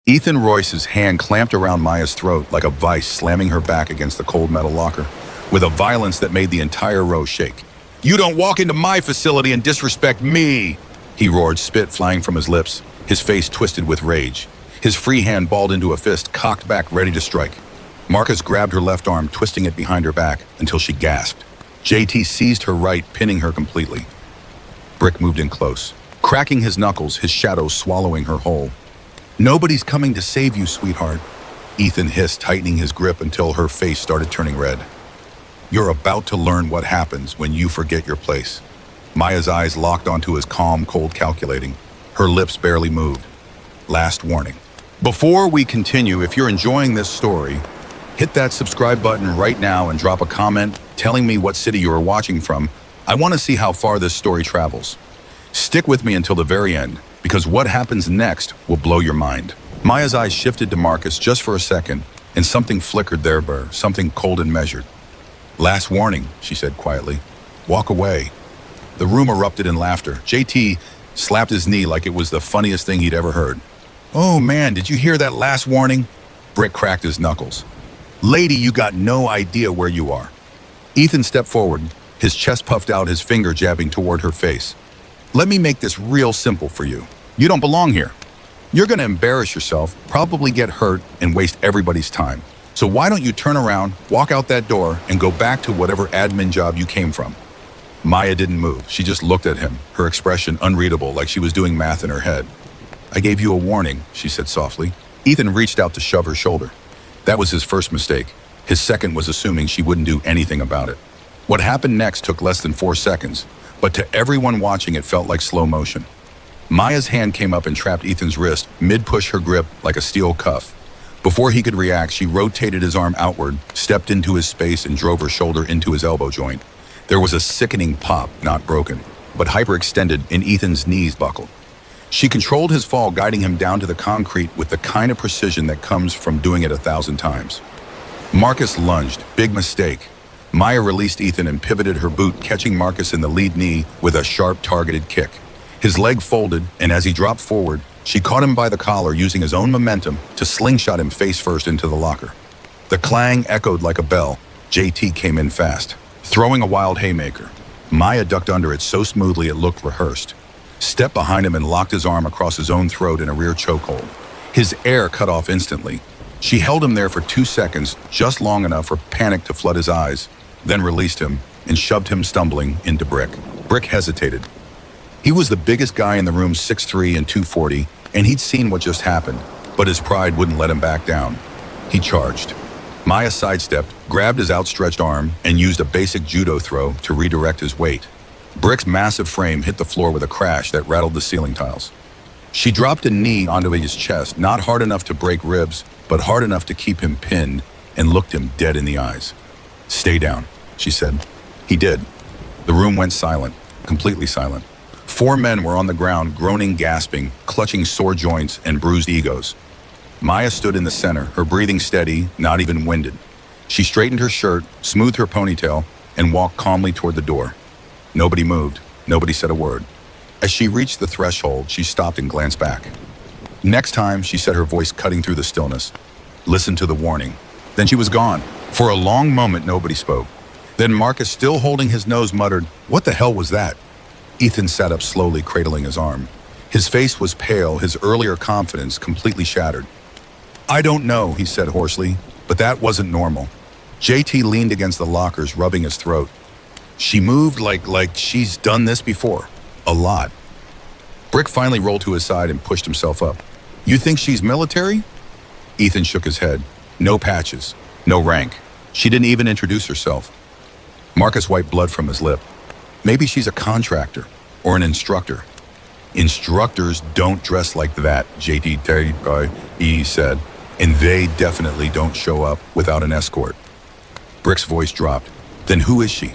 Ethan Royce's hand clamped around Maya's throat like a vice, slamming her back against the cold metal locker with a violence that made the entire row shake. "You don't walk into my facility and disrespect me!" he roared, spit flying from his lips, his face twisted with rage. His free hand balled into a fist, cocked back, ready to strike. Marcus grabbed her left arm, twisting it behind her back until she gasped. JT seized her right, pinning her completely. Brick moved in close, cracking his knuckles, his shadow swallowing her whole. "Nobody's coming to save you, sweetheart," Ethan hissed, tightening his grip until her face started turning red. "You're about to learn what happens when you forget your place." Maya's eyes locked onto his calm, cold, calculating. Her lips barely moved. Last warning. Before we continue, if you're enjoying this story, hit that subscribe button right now and drop a comment telling me what city you are watching from. I want to see how far this story travels. Stick with me until the very end, because what happens next will blow your mind. Maya's eyes shifted to Marcus just for a second, and something flickered there, something cold and measured. "Last warning," she said quietly. "Walk away." The room erupted in laughter. JT slapped his knee like it was the funniest thing he'd ever heard. "Oh man, did you hear that last warning?" Brick cracked his knuckles. "Lady, you got no idea where you are." Ethan stepped forward, his chest puffed out, his finger jabbing toward her face. "Let me make this real simple for you. You don't belong here. You're going to embarrass yourself, probably get hurt, and waste everybody's time. So why don't you turn around, walk out that door, and go back to whatever admin job you came from?" Maya didn't move. She just looked at him, her expression unreadable, like she was doing math in her head. "I gave you a warning," she said softly. Ethan reached out to shove her shoulder. That was his first mistake. His second was assuming she wouldn't do anything about it. What happened next took less than 4 seconds, but to everyone watching it felt like slow motion. Maya's hand came up and trapped Ethan's wrist, mid-push her grip like a steel cuff. Before he could react, she rotated his arm outward, stepped into his space, and drove her shoulder into his elbow joint. There was a sickening pop, not broken, but hyperextended, and Ethan's knees buckled. She controlled his fall, guiding him down to the concrete with the kind of precision that comes from doing it 1,000 times. Marcus lunged. Big mistake. Maya released Ethan and pivoted her boot, catching Marcus in the lead knee with a sharp, targeted kick. His leg folded, and as he dropped forward, she caught him by the collar, using his own momentum to slingshot him face first into the locker. The clang echoed like a bell. JT came in fast, throwing a wild haymaker. Maya ducked under it so smoothly it looked rehearsed. Stepped behind him and locked his arm across his own throat in a rear chokehold. His air cut off instantly. She held him there for 2 seconds, just long enough for panic to flood his eyes, then released him and shoved him stumbling into Brick. Brick hesitated. He was the biggest guy in the room, 6'3" and 240, and he'd seen what just happened, but his pride wouldn't let him back down. He charged. Maya sidestepped, grabbed his outstretched arm, and used a basic judo throw to redirect his weight. Brick's massive frame hit the floor with a crash that rattled the ceiling tiles. She dropped a knee onto his chest, not hard enough to break ribs, but hard enough to keep him pinned, and looked him dead in the eyes. "Stay down," she said. He did. The room went silent, completely silent. 4 men were on the ground, groaning, gasping, clutching sore joints and bruised egos. Maya stood in the center, her breathing steady, not even winded. She straightened her shirt, smoothed her ponytail, and walked calmly toward the door. Nobody moved. Nobody said a word. As she reached the threshold, she stopped and glanced back. "Next time," she said, her voice cutting through the stillness. "Listen to the warning." Then she was gone. For a long moment, nobody spoke. Then Marcus, still holding his nose, muttered, "What the hell was that?" Ethan sat up slowly, cradling his arm. His face was pale, his earlier confidence completely shattered. "I don't know," he said hoarsely, "but that wasn't normal." JT leaned against the lockers, rubbing his throat. "She moved like she's done this before. A lot." Brick finally rolled to his side and pushed himself up. "You think she's military?" Ethan shook his head. "No patches, no rank. She didn't even introduce herself." Marcus wiped blood from his lip. "Maybe she's a contractor or an instructor." "Instructors don't dress like that," JT said, "and they definitely don't show up without an escort." Brick's voice dropped. "Then who is she?"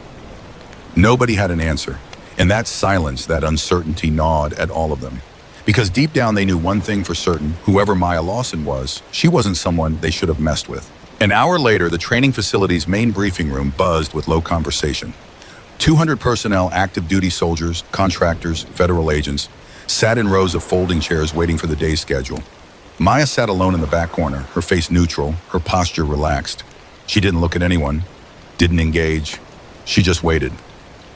Nobody had an answer, and that silence, that uncertainty gnawed at all of them. Because deep down they knew one thing for certain: whoever Maya Lawson was, she wasn't someone they should have messed with. An hour later, the training facility's main briefing room buzzed with low conversation. 200 personnel, active duty soldiers, contractors, federal agents, sat in rows of folding chairs waiting for the day's schedule. Maya sat alone in the back corner, her face neutral, her posture relaxed. She didn't look at anyone, didn't engage. She just waited.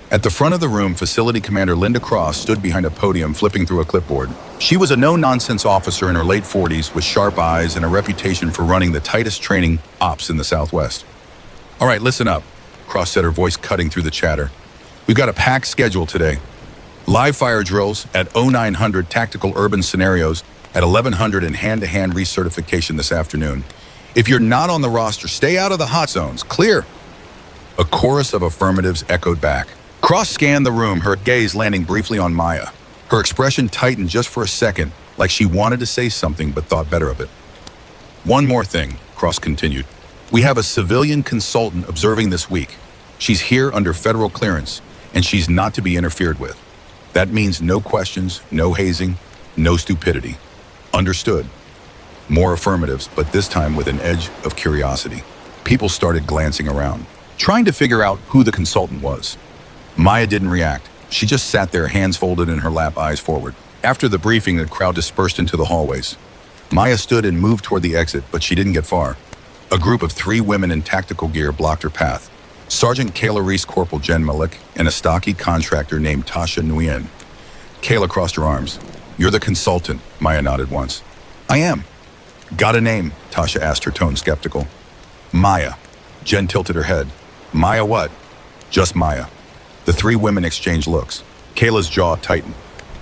At the front of the room, Facility Commander Linda Cross stood behind a podium flipping through a clipboard. She was a no-nonsense officer in her late 40s with sharp eyes and a reputation for running the tightest training ops in the Southwest. "All right, listen up," Cross said, her voice cutting through the chatter. "We've got a packed schedule today. Live fire drills at 0900 tactical urban scenarios at 1100 and hand-to-hand recertification this afternoon. If you're not on the roster, stay out of the hot zones. Clear." A chorus of affirmatives echoed back. Cross scanned the room, her gaze landing briefly on Maya. Her expression tightened just for a second, like she wanted to say something but thought better of it. "One more thing," Cross continued. "We have a civilian consultant observing this week. She's here under federal clearance, and she's not to be interfered with. That means no questions, no hazing, no stupidity. Understood?" More affirmatives, but this time with an edge of curiosity. People started glancing around, trying to figure out who the consultant was. Maya didn't react. She just sat there, hands folded in her lap, eyes forward. After the briefing, the crowd dispersed into the hallways. Maya stood and moved toward the exit, but she didn't get far. A group of 3 women in tactical gear blocked her path. Sergeant Kayla Reese, Corporal Jen Malik, and a stocky contractor named Tasha Nguyen. Kayla crossed her arms. "You're the consultant," Maya nodded once. "I am." "Got a name?" Tasha asked, her tone skeptical. "Maya." Jen tilted her head. "Maya what?" "Just Maya." The 3 women exchanged looks. Kayla's jaw tightened.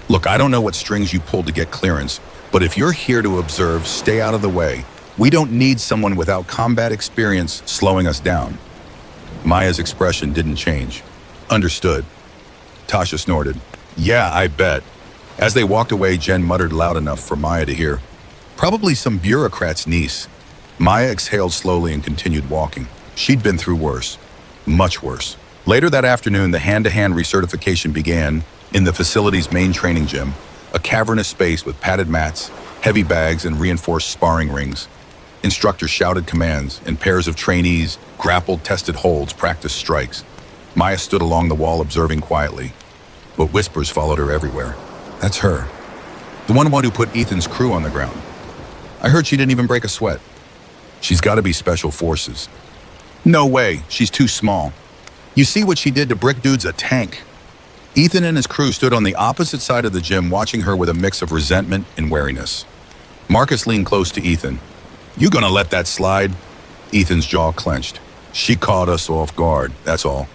"Look, I don't know what strings you pulled to get clearance, but if you're here to observe, stay out of the way. We don't need someone without combat experience slowing us down." Maya's expression didn't change. "Understood." Tasha snorted. "Yeah, I bet." As they walked away, Jen muttered loud enough for Maya to hear. "Probably some bureaucrat's niece." Maya exhaled slowly and continued walking. She'd been through worse. Much worse. Later that afternoon, the hand-to-hand recertification began in the facility's main training gym, a cavernous space with padded mats, heavy bags, and reinforced sparring rings. Instructors shouted commands, and pairs of trainees grappled, tested holds, practiced strikes. Maya stood along the wall observing quietly, but whispers followed her everywhere. "That's her. The one who put Ethan's crew on the ground. I heard she didn't even break a sweat. She's got to be special forces. No way, she's too small. You see what she did to Brick Dude's a tank." Ethan and his crew stood on the opposite side of the gym, watching her with a mix of resentment and wariness. Marcus leaned close to Ethan. "You gonna let that slide?" Ethan's jaw clenched. "She caught us off guard, that's all."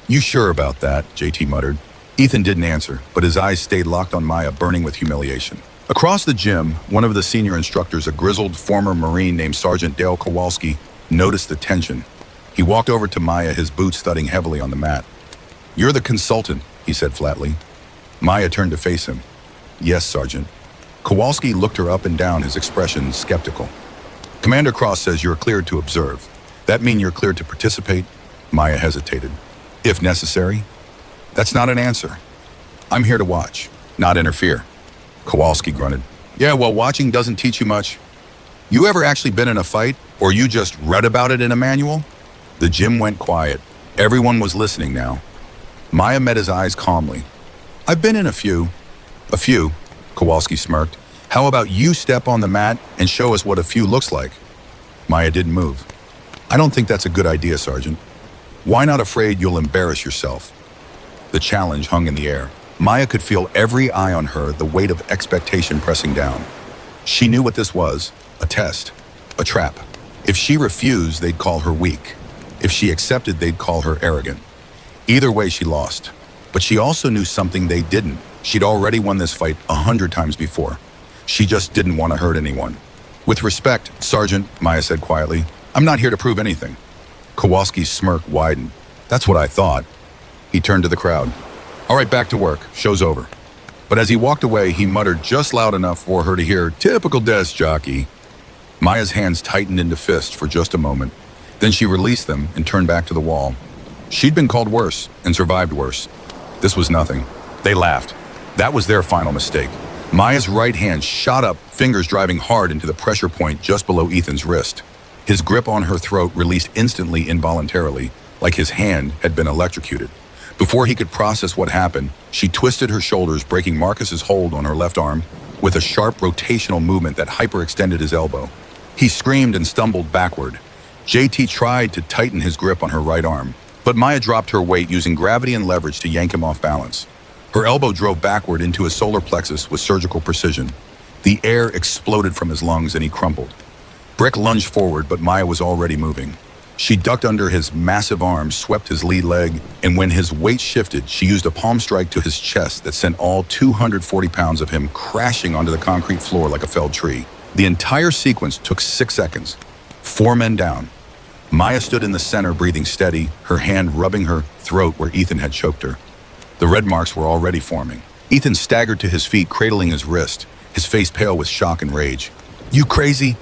"You sure about that?" JT muttered. Ethan didn't answer, but his eyes stayed locked on Maya, burning with humiliation. Across the gym, one of the senior instructors, a grizzled former Marine named Sergeant Dale Kowalski, noticed the tension. He walked over to Maya, his boots thudding heavily on the mat. "You're the consultant," he said flatly. Maya turned to face him. "Yes, Sergeant." Kowalski looked her up and down, his expression skeptical. "Commander Cross says you're cleared to observe. That mean you're cleared to participate?" Maya hesitated. "If necessary?" "That's not an answer. I'm here to watch, not interfere." Kowalski grunted. "Yeah, well, watching doesn't teach you much. You ever actually been in a fight, or you just read about it in a manual?" The gym went quiet. Everyone was listening now. Maya met his eyes calmly. "I've been in a few." "A few?" Kowalski smirked. "How about you step on the mat and show us what a few looks like?" Maya didn't move. "I don't think that's a good idea, Sergeant." "Why not afraid you'll embarrass yourself?" The challenge hung in the air. Maya could feel every eye on her, the weight of expectation pressing down. She knew what this was, a test, a trap. If she refused, they'd call her weak. If she accepted, they'd call her arrogant. Either way, she lost. But she also knew something they didn't. She'd already won this fight 100 times before. She just didn't want to hurt anyone. "With respect, Sergeant," Maya said quietly, "I'm not here to prove anything." Kowalski's smirk widened. "That's what I thought." He turned to the crowd. "All right, back to work. Show's over." But as he walked away, he muttered just loud enough for her to hear, "Typical desk jockey." Maya's hands tightened into fists for just a moment. Then she released them and turned back to the wall. She'd been called worse and survived worse. This was nothing. They laughed. That was their final mistake. Maya's right hand shot up, fingers driving hard into the pressure point just below Ethan's wrist. His grip on her throat released instantly, involuntarily, like his hand had been electrocuted. Before he could process what happened, she twisted her shoulders, breaking Marcus's hold on her left arm. with a sharp rotational movement that hyperextended his elbow. He screamed and stumbled backward. JT tried to tighten his grip on her right arm, but Maya dropped her weight using gravity and leverage to yank him off balance. Her elbow drove backward into his solar plexus with surgical precision. The air exploded from his lungs and he crumpled. Brick lunged forward, but Maya was already moving. She ducked under his massive arm, swept his lead leg, and when his weight shifted, she used a palm strike to his chest that sent all 240 pounds of him crashing onto the concrete floor like a felled tree. The entire sequence took 6 seconds. 4 men down. Maya stood in the center, breathing steady, her hand rubbing her throat where Ethan had choked her. The red marks were already forming. Ethan staggered to his feet, cradling his wrist, his face pale with shock and rage. "You crazy?"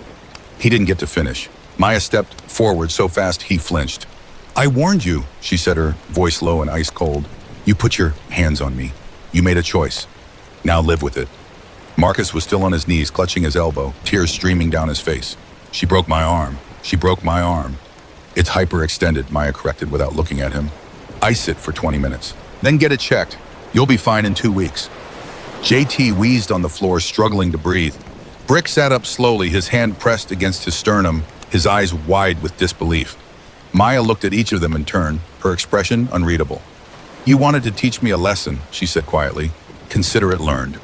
He didn't get to finish. Maya stepped forward so fast he flinched. "I warned you," she said, her voice low and ice cold. "You put your hands on me. You made a choice. Now live with it." Marcus was still on his knees, clutching his elbow, tears streaming down his face. "She broke my arm. She broke my arm." "It's hyperextended," Maya corrected without looking at him. "Ice it for 20 minutes. Then get it checked. You'll be fine in 2 weeks." JT wheezed on the floor, struggling to breathe. Brick sat up slowly, his hand pressed against his sternum, his eyes wide with disbelief. Maya looked at each of them in turn, her expression unreadable. "You wanted to teach me a lesson," she said quietly. "Consider it learned."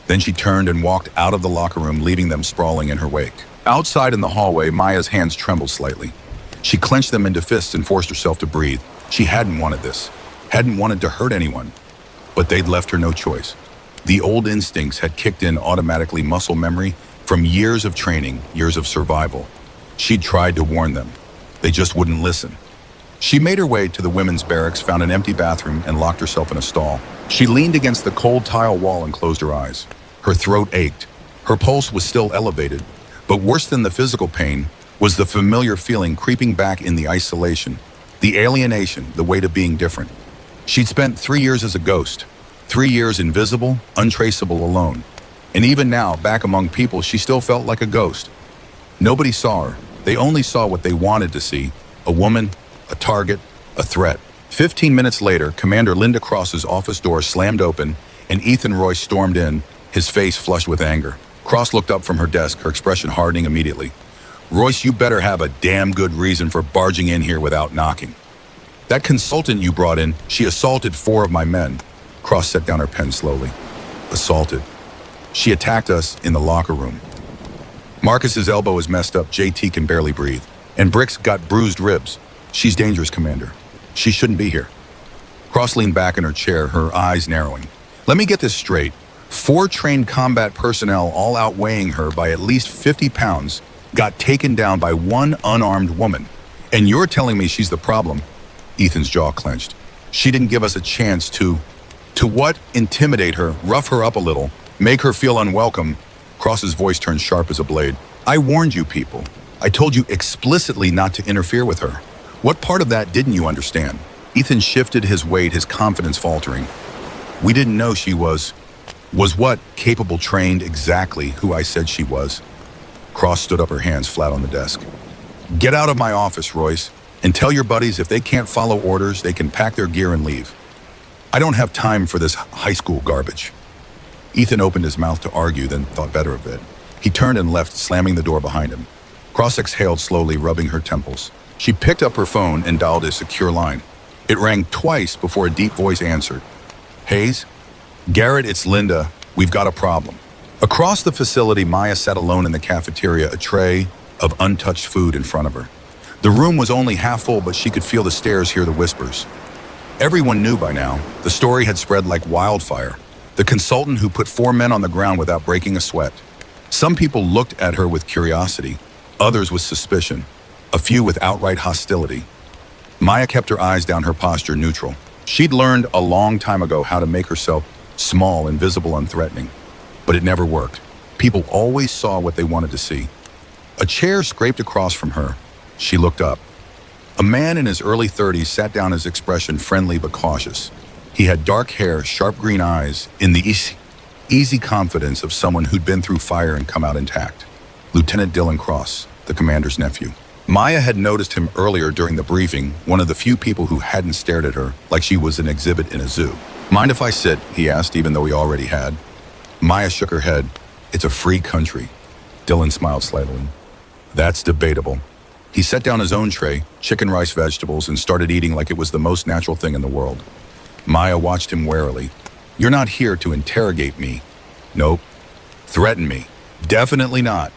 Then she turned and walked out of the locker room, leaving them sprawling in her wake. Outside in the hallway, Maya's hands trembled slightly. She clenched them into fists and forced herself to breathe. She hadn't wanted this, hadn't wanted to hurt anyone, but they'd left her no choice. The old instincts had kicked in automatically, muscle memory from years of training, years of survival. She'd tried to warn them. They just wouldn't listen. She made her way to the women's barracks, found an empty bathroom, and locked herself in a stall. She leaned against the cold tile wall and closed her eyes. Her throat ached. Her pulse was still elevated, but worse than the physical pain was the familiar feeling creeping back in the isolation, the alienation, the weight of being different. She'd spent 3 years as a ghost, 3 years invisible, untraceable, alone. And even now, back among people, she still felt like a ghost. Nobody saw her. They only saw what they wanted to see: a woman, a target, a threat. 15 minutes later, Commander Linda Cross's office door slammed open, and Ethan Royce stormed in, his face flushed with anger. Cross looked up from her desk, her expression hardening immediately. "Royce, you better have a damn good reason for barging in here without knocking. That consultant you brought in, she assaulted 4 of my men." Cross set down her pen slowly. "Assaulted. She attacked us in the locker room. Marcus's elbow is messed up, JT can barely breathe. And Brick's got bruised ribs. She's dangerous, Commander. She shouldn't be here." Cross leaned back in her chair, her eyes narrowing. "Let me get this straight. 4 trained combat personnel, all outweighing her by at least 50 pounds, got taken down by 1 unarmed woman. And you're telling me she's the problem?" Ethan's jaw clenched. "She didn't give us a chance to what? Intimidate her, rough her up a little, make her feel unwelcome." Cross's voice turned sharp as a blade. "I warned you people. I told you explicitly not to interfere with her. What part of that didn't you understand?" Ethan shifted his weight, his confidence faltering. "We didn't know she was what? Capable, trained, exactly who I said she was." Cross stood up, her hands flat on the desk. "Get out of my office, Royce, and tell your buddies if they can't follow orders, they can pack their gear and leave. I don't have time for this high school garbage." Ethan opened his mouth to argue, then thought better of it. He turned and left, slamming the door behind him. Cross exhaled slowly, rubbing her temples. She picked up her phone and dialed a secure line. It rang twice before a deep voice answered. "Hayes? Garrett, it's Linda. We've got a problem." Across the facility, Maya sat alone in the cafeteria, a tray of untouched food in front of her. The room was only half full, but she could feel the stares, hear the whispers. Everyone knew by now. The story had spread like wildfire. The consultant who put 4 men on the ground without breaking a sweat. Some people looked at her with curiosity, others with suspicion, a few with outright hostility. Maya kept her eyes down, her posture neutral. She'd learned a long time ago how to make herself small, invisible, unthreatening. But it never worked. People always saw what they wanted to see. A chair scraped across from her. She looked up. A man in his early 30s sat down, his expression friendly but cautious. He had dark hair, sharp green eyes, in the easy confidence of someone who'd been through fire and come out intact. Lieutenant Dylan Cross, the commander's nephew. Maya had noticed him earlier during the briefing, one of the few people who hadn't stared at her like she was an exhibit in a zoo. "Mind if I sit?" he asked, even though he already had. Maya shook her head. It's a free country. Dylan smiled slightly. That's debatable. He set down his own tray, chicken, rice, vegetables, and started eating like it was the most natural thing in the world. Maya watched him warily. You're not here to interrogate me. Nope. Threaten me. Definitely not.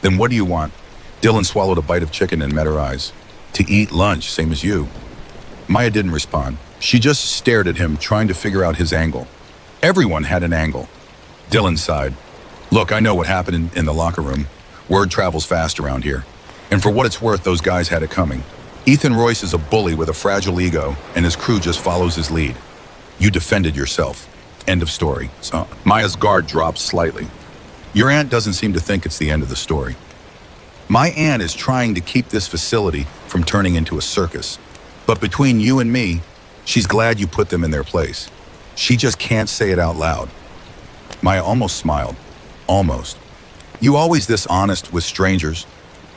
Then what do you want? Dylan swallowed a bite of chicken and met her eyes. To eat lunch, same as you. Maya didn't respond. She just stared at him, trying to figure out his angle. Everyone had an angle. Dylan sighed. Look, I know what happened in the locker room. Word travels fast around here. And for what it's worth, those guys had it coming. Ethan Royce is a bully with a fragile ego, and his crew just follows his lead. You defended yourself. End of story. So Maya's guard dropped slightly. Your aunt doesn't seem to think it's the end of the story. My aunt is trying to keep this facility from turning into a circus. But between you and me, she's glad you put them in their place. She just can't say it out loud. Maya almost smiled. Almost. You always this honest with strangers?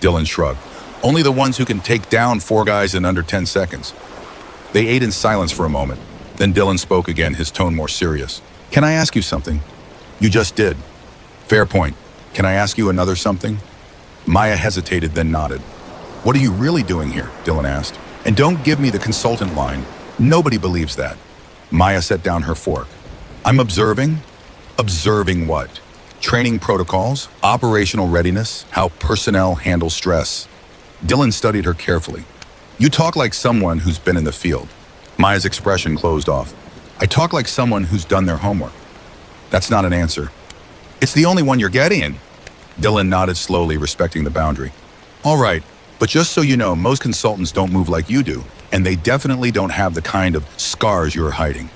Dylan shrugged. Only the ones who can take down 4 guys in under 10 seconds. They ate in silence for a moment. Then Dylan spoke again, his tone more serious. Can I ask you something? You just did. Fair point. Can I ask you another something? Maya hesitated, then nodded. What are you really doing here? Dylan asked. And don't give me the consultant line. Nobody believes that. Maya set down her fork. I'm observing? Observing what? Training protocols, operational readiness, how personnel handle stress. Dylan studied her carefully. You talk like someone who's been in the field. Maya's expression closed off. I talk like someone who's done their homework. That's not an answer. It's the only one you're getting. Dylan nodded slowly, respecting the boundary. All right, but just so you know, most consultants don't move like you do, and they definitely don't have the kind of scars you're hiding.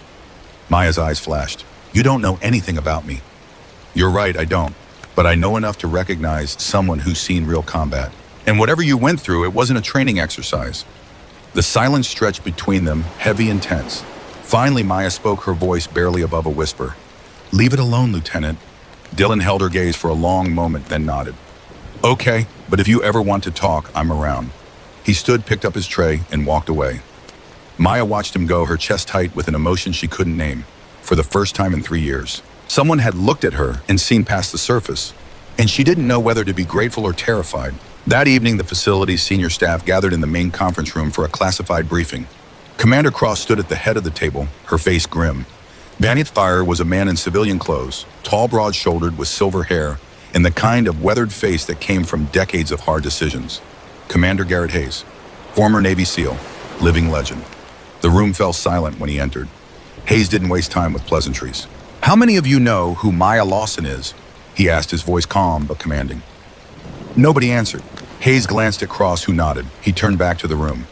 Maya's eyes flashed. You don't know anything about me. You're right, I don't. But I know enough to recognize someone who's seen real combat. And whatever you went through, it wasn't a training exercise. The silence stretched between them, heavy and tense. Finally, Maya spoke, her voice barely above a whisper. Leave it alone, Lieutenant. Dylan held her gaze for a long moment, then nodded. Okay, but if you ever want to talk, I'm around. He stood, picked up his tray, and walked away. Maya watched him go, her chest tight with an emotion she couldn't name. For the first time in 3 years, someone had looked at her and seen past the surface, and she didn't know whether to be grateful or terrified. That evening, the facility's senior staff gathered in the main conference room for a classified briefing. Commander Cross stood at the head of the table, her face grim. Vaniat Fire was a man in civilian clothes, tall, broad-shouldered, with silver hair, and the kind of weathered face that came from decades of hard decisions. Commander Garrett Hayes, former Navy SEAL, living legend. The room fell silent when he entered. Hayes didn't waste time with pleasantries. How many of you know who Maya Lawson is? He asked, his voice calm but commanding. Nobody answered. Hayes glanced at Cross, who nodded. He turned back to the room.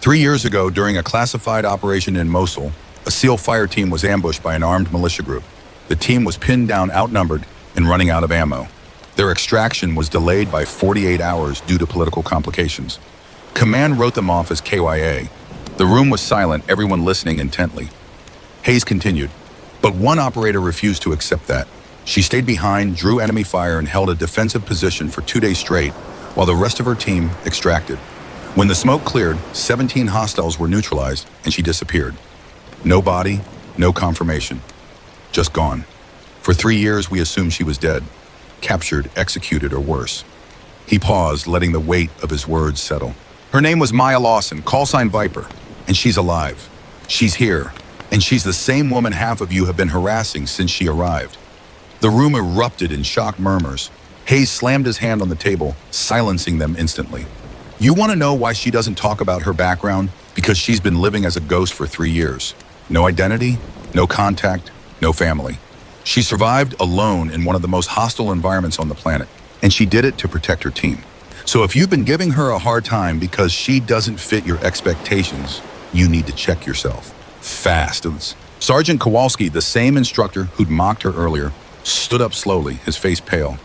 3 years ago, during a classified operation in Mosul, a SEAL fire team was ambushed by an armed militia group. The team was pinned down, outnumbered, and running out of ammo. Their extraction was delayed by 48 hours due to political complications. Command wrote them off as KYA. The room was silent, everyone listening intently. Hayes continued, but one operator refused to accept that. She stayed behind, drew enemy fire, and held a defensive position for 2 days straight, while the rest of her team extracted. When the smoke cleared, 17 hostiles were neutralized, and she disappeared. No body, no confirmation. Just gone. For 3 years, we assumed she was dead, captured, executed, or worse. He paused, letting the weight of his words settle. Her name was Maya Lawson, call sign Viper, and she's alive. She's here, and she's the same woman half of you have been harassing since she arrived. The room erupted in shocked murmurs. Hayes slammed his hand on the table, silencing them instantly. You want to know why she doesn't talk about her background? Because she's been living as a ghost for 3 years. No identity, no contact, no family. She survived alone in one of the most hostile environments on the planet, and she did it to protect her team. So if you've been giving her a hard time because she doesn't fit your expectations, you need to check yourself. Fast. Sergeant Kowalski, the same instructor who'd mocked her earlier, stood up slowly, his face pale.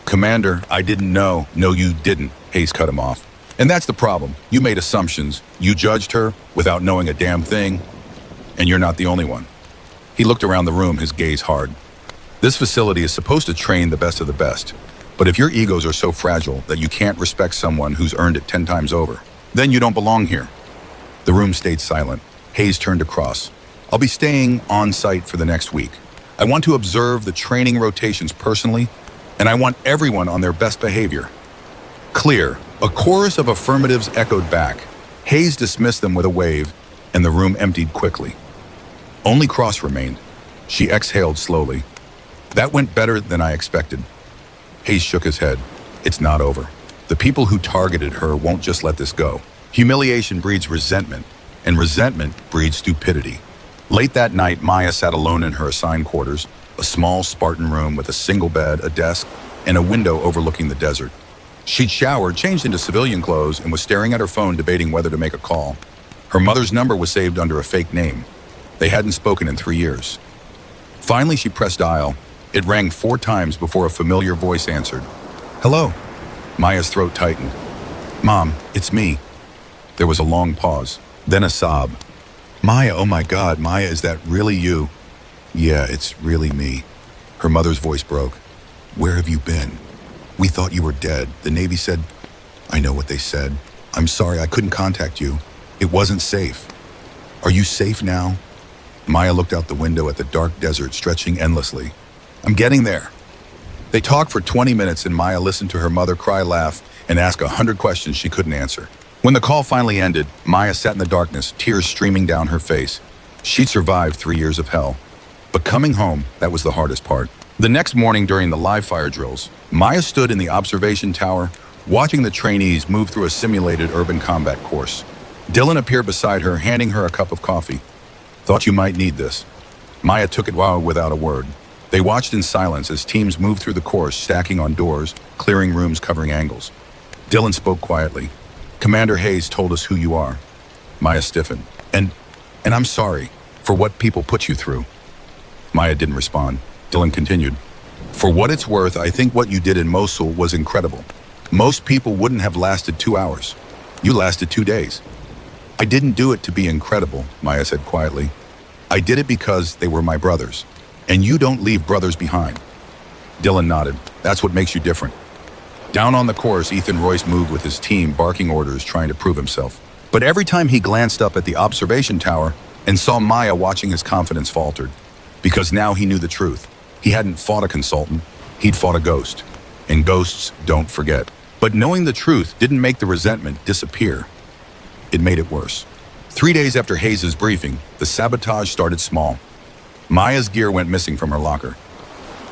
Commander, I didn't know. No, you didn't. Hayes cut him off. And that's the problem. You made assumptions. You judged her without knowing a damn thing. And you're not the only one. He looked around the room, his gaze hard. This facility is supposed to train the best of the best. But if your egos are so fragile that you can't respect someone who's earned it 10 times over, then you don't belong here. The room stayed silent. Hayes turned to Cross. I'll be staying on site for the next week. I want to observe the training rotations personally, and I want everyone on their best behavior. Clear. A chorus of affirmatives echoed back. Hayes dismissed them with a wave, and the room emptied quickly. Only Cross remained. She exhaled slowly. That went better than I expected. Hayes shook his head. It's not over. The people who targeted her won't just let this go. Humiliation breeds resentment, and resentment breeds stupidity. Late that night, Maya sat alone in her assigned quarters, a small Spartan room with a single bed, a desk, and a window overlooking the desert. She'd showered, changed into civilian clothes, and was staring at her phone debating whether to make a call. Her mother's number was saved under a fake name. They hadn't spoken in 3 years. Finally, she pressed dial. It rang 4 times before a familiar voice answered. Hello. Maya's throat tightened. Mom, it's me. There was a long pause, then a sob. Maya, oh my God, Maya, is that really you? Yeah, it's really me. Her mother's voice broke. Where have you been? We thought you were dead. The Navy said, I know what they said. I'm sorry, I couldn't contact you. It wasn't safe. Are you safe now? Maya looked out the window at the dark desert stretching endlessly. I'm getting there. They talked for 20 minutes and Maya listened to her mother cry, laugh, and ask 100 questions she couldn't answer. When the call finally ended, Maya sat in the darkness, tears streaming down her face. She'd survived 3 years of hell. But coming home, that was the hardest part. The next morning during the live fire drills, Maya stood in the observation tower, watching the trainees move through a simulated urban combat course. Dylan appeared beside her, handing her a cup of coffee. Thought you might need this. Maya took it without a word. They watched in silence as teams moved through the course, stacking on doors, clearing rooms, covering angles. Dylan spoke quietly. Commander Hayes told us who you are. Maya stiffened. And I'm sorry for what people put you through. Maya didn't respond. Dylan continued. For what it's worth, I think what you did in Mosul was incredible. Most people wouldn't have lasted 2 hours. You lasted 2 days. I didn't do it to be incredible, Maya said quietly. I did it because they were my brothers. And you don't leave brothers behind. Dylan nodded. That's what makes you different. Down on the course, Ethan Royce moved with his team, barking orders, trying to prove himself. But every time he glanced up at the observation tower and saw Maya watching, his confidence faltered. Because now he knew the truth. He hadn't fought a consultant, he'd fought a ghost. And ghosts don't forget. But knowing the truth didn't make the resentment disappear. It made it worse. 3 days after Hayes' briefing, the sabotage started small. Maya's gear went missing from her locker.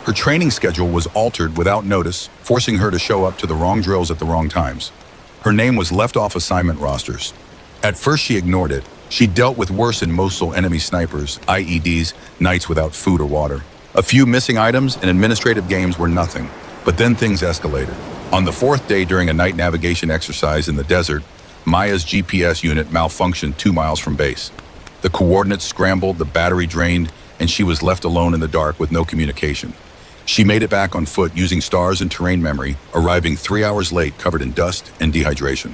Her training schedule was altered without notice, forcing her to show up to the wrong drills at the wrong times. Her name was left off assignment rosters. At first she ignored it. She dealt with worse in Mosul enemy snipers, IEDs, nights without food or water. A few missing items and administrative games were nothing, but then things escalated. On the 4th day during a night navigation exercise in the desert, Maya's GPS unit malfunctioned 2 miles from base. The coordinates scrambled, the battery drained, and she was left alone in the dark with no communication. She made it back on foot using stars and terrain memory, arriving 3 hours late, covered in dust and dehydration.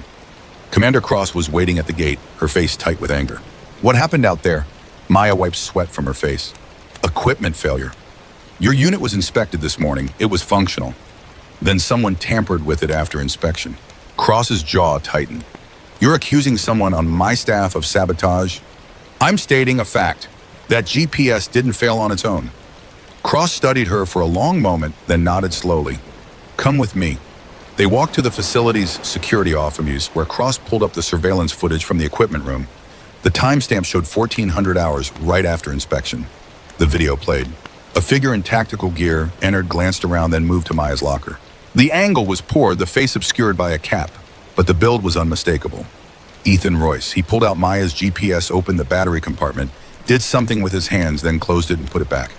Commander Cross was waiting at the gate, her face tight with anger. What happened out there? Maya wiped sweat from her face. Equipment failure. Your unit was inspected this morning. It was functional. Then someone tampered with it after inspection. Cross's jaw tightened. You're accusing someone on my staff of sabotage? I'm stating a fact. That GPS didn't fail on its own. Cross studied her for a long moment, then nodded slowly. Come with me. They walked to the facility's security office, where Cross pulled up the surveillance footage from the equipment room. The timestamp showed 1400 hours right after inspection. The video played. A figure in tactical gear entered, glanced around, then moved to Maya's locker. The angle was poor, the face obscured by a cap, but the build was unmistakable. Ethan Royce. He pulled out Maya's GPS, opened the battery compartment, did something with his hands, then closed it and put it back.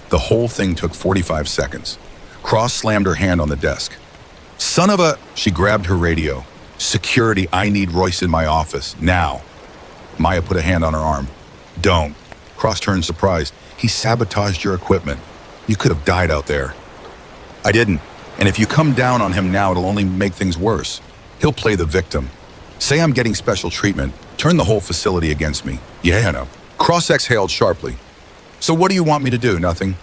The whole thing took 45 seconds. Cross slammed her hand on the desk. Son of a... She grabbed her radio. Security, I need Royce in my office, now. Maya put a hand on her arm. Don't. Cross turned surprised. He sabotaged your equipment. You could have died out there. I didn't. And if you come down on him now, it'll only make things worse. He'll play the victim. Say I'm getting special treatment. Turn the whole facility against me. Yeah, no. Cross exhaled sharply. So what do you want me to do? Nothing.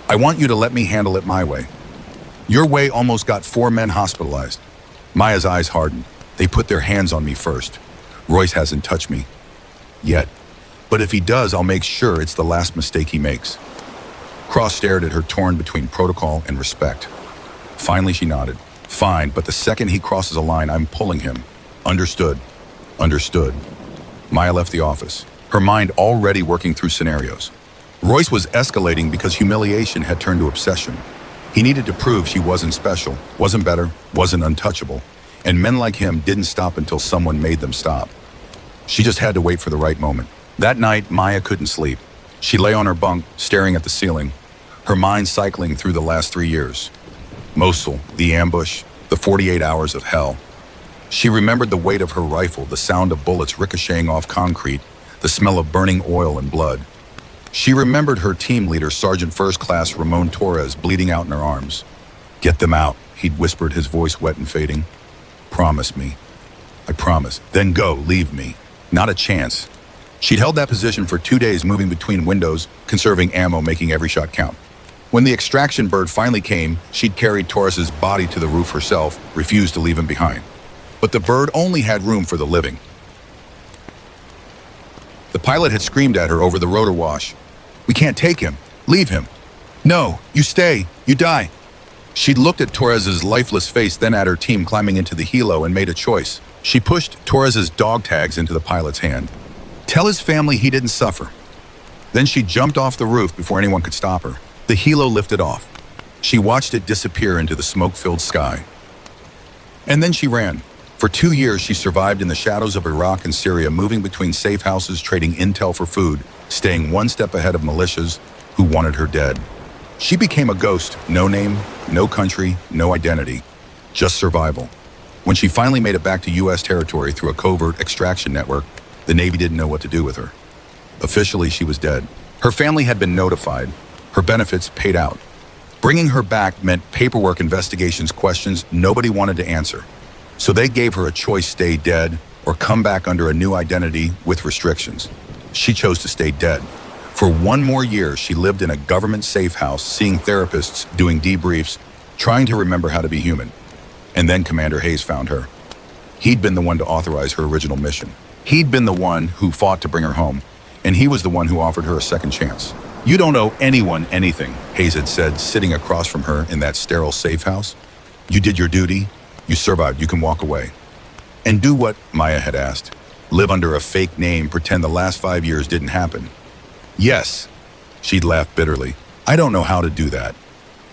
I want you to let me handle it my way. Your way almost got 4 men hospitalized. Maya's eyes hardened. They put their hands on me first. Royce hasn't touched me. Yet. But if he does, I'll make sure it's the last mistake he makes. Cross stared at her, torn between protocol and respect. Finally, she nodded. Fine, but the second he crosses a line, I'm pulling him. Understood. Understood. Maya left the office, her mind already working through scenarios. Royce was escalating because humiliation had turned to obsession. He needed to prove she wasn't special, wasn't better, wasn't untouchable, and men like him didn't stop until someone made them stop. She just had to wait for the right moment. That night, Maya couldn't sleep. She lay on her bunk, staring at the ceiling, her mind cycling through the last 3 years. Mosul, the ambush, the 48 hours of hell. She remembered the weight of her rifle, the sound of bullets ricocheting off concrete, the smell of burning oil and blood. She remembered her team leader, Sergeant First Class Ramon Torres, bleeding out in her arms. Get them out, he'd whispered, his voice wet and fading. Promise me. I promise. Then go, leave me. Not a chance. She'd held that position for 2 days, moving between windows, conserving ammo, making every shot count. When the extraction bird finally came, she'd carried Torres's body to the roof herself, refused to leave him behind. But the bird only had room for the living. The pilot had screamed at her over the rotor wash. We can't take him. Leave him. No, you stay. You die. She'd looked at Torres's lifeless face, then at her team climbing into the helo, and made a choice. She pushed Torres's dog tags into the pilot's hand. Tell his family he didn't suffer. Then she jumped off the roof before anyone could stop her. The helo lifted off. She watched it disappear into the smoke-filled sky. And then she ran. For 2 years, she survived in the shadows of Iraq and Syria, moving between safe houses, trading intel for food, staying one step ahead of militias who wanted her dead. She became a ghost, no name, no country, no identity, just survival. When she finally made it back to U.S. territory through a covert extraction network, the Navy didn't know what to do with her. Officially, she was dead. Her family had been notified, her benefits paid out. Bringing her back meant paperwork, investigations, questions nobody wanted to answer. So they gave her a choice: stay dead or come back under a new identity with restrictions. She chose to stay dead. For 1 more year, she lived in a government safe house, seeing therapists, doing debriefs, trying to remember how to be human. And then Commander Hayes found her. He'd been the one to authorize her original mission. He'd been the one who fought to bring her home, and he was the one who offered her a second chance. You don't owe anyone anything, Hayes had said, sitting across from her in that sterile safe house. You did your duty. You survived. You can walk away. And do what Maya had asked. Live under a fake name, pretend the last 5 years didn't happen. Yes, she'd laughed bitterly. I don't know how to do that.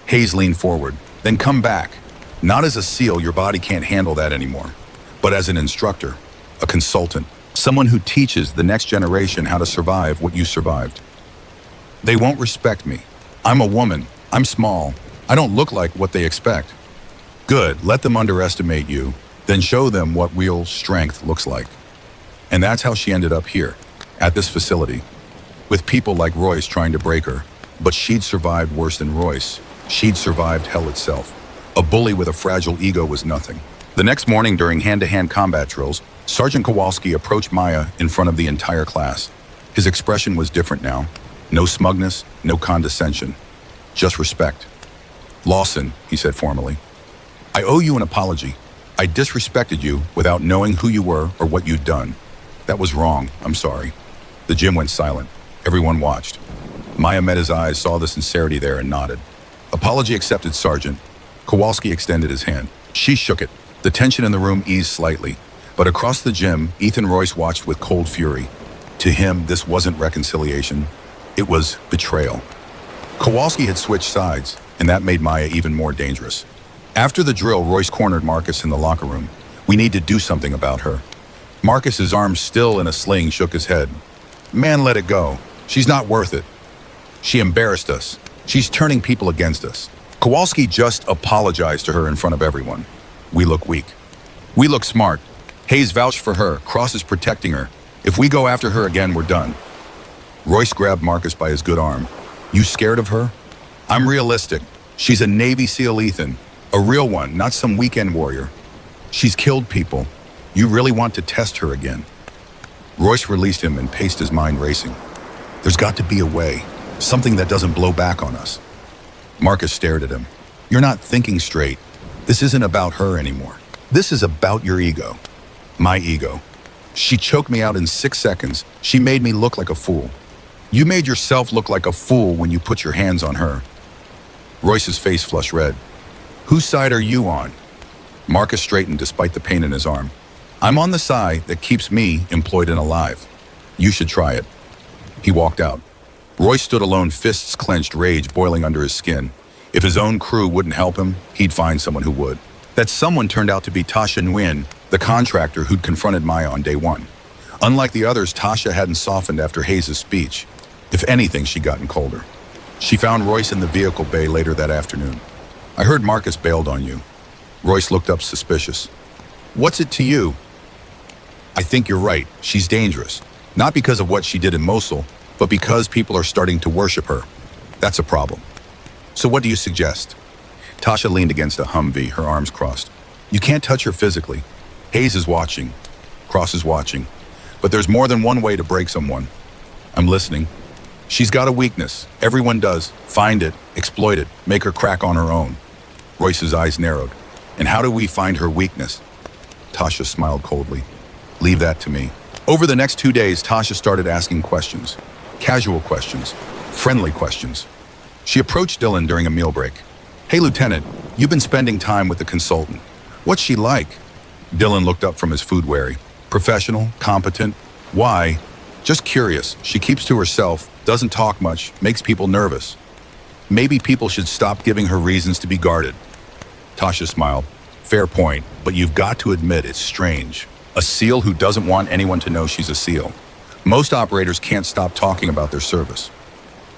Hayes leaned forward. Then come back. Not as a SEAL, your body can't handle that anymore, but as an instructor, a consultant, someone who teaches the next generation how to survive what you survived. They won't respect me. I'm a woman. I'm small. I don't look like what they expect. Good, let them underestimate you, then show them what real strength looks like. And that's how she ended up here, at this facility, with people like Royce trying to break her. But she'd survived worse than Royce. She'd survived hell itself. A bully with a fragile ego was nothing. The next morning, during hand-to-hand combat drills, Sergeant Kowalski approached Maya in front of the entire class. His expression was different now. No smugness, no condescension, just respect. Lawson, he said formally, I owe you an apology. I disrespected you without knowing who you were or what you'd done. That was wrong. I'm sorry. The gym went silent. Everyone watched. Maya met his eyes, saw the sincerity there, and nodded. Apology accepted, Sergeant. Kowalski extended his hand. She shook it. The tension in the room eased slightly. But across the gym, Ethan Royce watched with cold fury. To him, this wasn't reconciliation. It was betrayal. Kowalski had switched sides, and that made Maya even more dangerous. After the drill, Royce cornered Marcus in the locker room. We need to do something about her. Marcus's arms still in a sling shook his head. Man, let it go. She's not worth it. She embarrassed us. She's turning people against us. Kowalski just apologized to her in front of everyone. We look weak. We look smart. Hayes vouched for her. Cross is protecting her. If we go after her again, we're done. Royce grabbed Marcus by his good arm. You scared of her? I'm realistic. She's a Navy SEAL, Ethan. A real one, not some weekend warrior. She's killed people. You really want to test her again? Royce released him and paced, his mind racing. There's got to be a way. Something that doesn't blow back on us. Marcus stared at him. You're not thinking straight. This isn't about her anymore. This is about your ego. My ego. She choked me out in 6 seconds. She made me look like a fool. You made yourself look like a fool when you put your hands on her. Royce's face flushed red. Whose side are you on? Marcus straightened despite the pain in his arm. I'm on the side that keeps me employed and alive. You should try it. He walked out. Royce stood alone, fists clenched, rage boiling under his skin. If his own crew wouldn't help him, he'd find someone who would. That someone turned out to be Tasha Nguyen, the contractor who'd confronted Maya on day one. Unlike the others, Tasha hadn't softened after Hayes' speech. If anything, she'd gotten colder. She found Royce in the vehicle bay later that afternoon. I heard Marcus bailed on you. Royce looked up suspicious. What's it to you? I think you're right. She's dangerous. Not because of what she did in Mosul, but because people are starting to worship her. That's a problem. So what do you suggest? Tasha leaned against a Humvee, her arms crossed. You can't touch her physically. Hayes is watching. Cross is watching. But there's more than one way to break someone. I'm listening. She's got a weakness. Everyone does. Find it, exploit it, make her crack on her own. Royce's eyes narrowed. And how do we find her weakness? Tasha smiled coldly. Leave that to me. Over the next 2 days, Tasha started asking questions. Casual questions. Friendly questions. She approached Dylan during a meal break. Hey, Lieutenant, you've been spending time with the consultant. What's she like? Dylan looked up from his food wary. Professional, competent. Why? Just curious. She keeps to herself, doesn't talk much, makes people nervous. Maybe people should stop giving her reasons to be guarded. Tasha smiled. Fair point, but you've got to admit it's strange. A SEAL who doesn't want anyone to know she's a SEAL. Most operators can't stop talking about their service.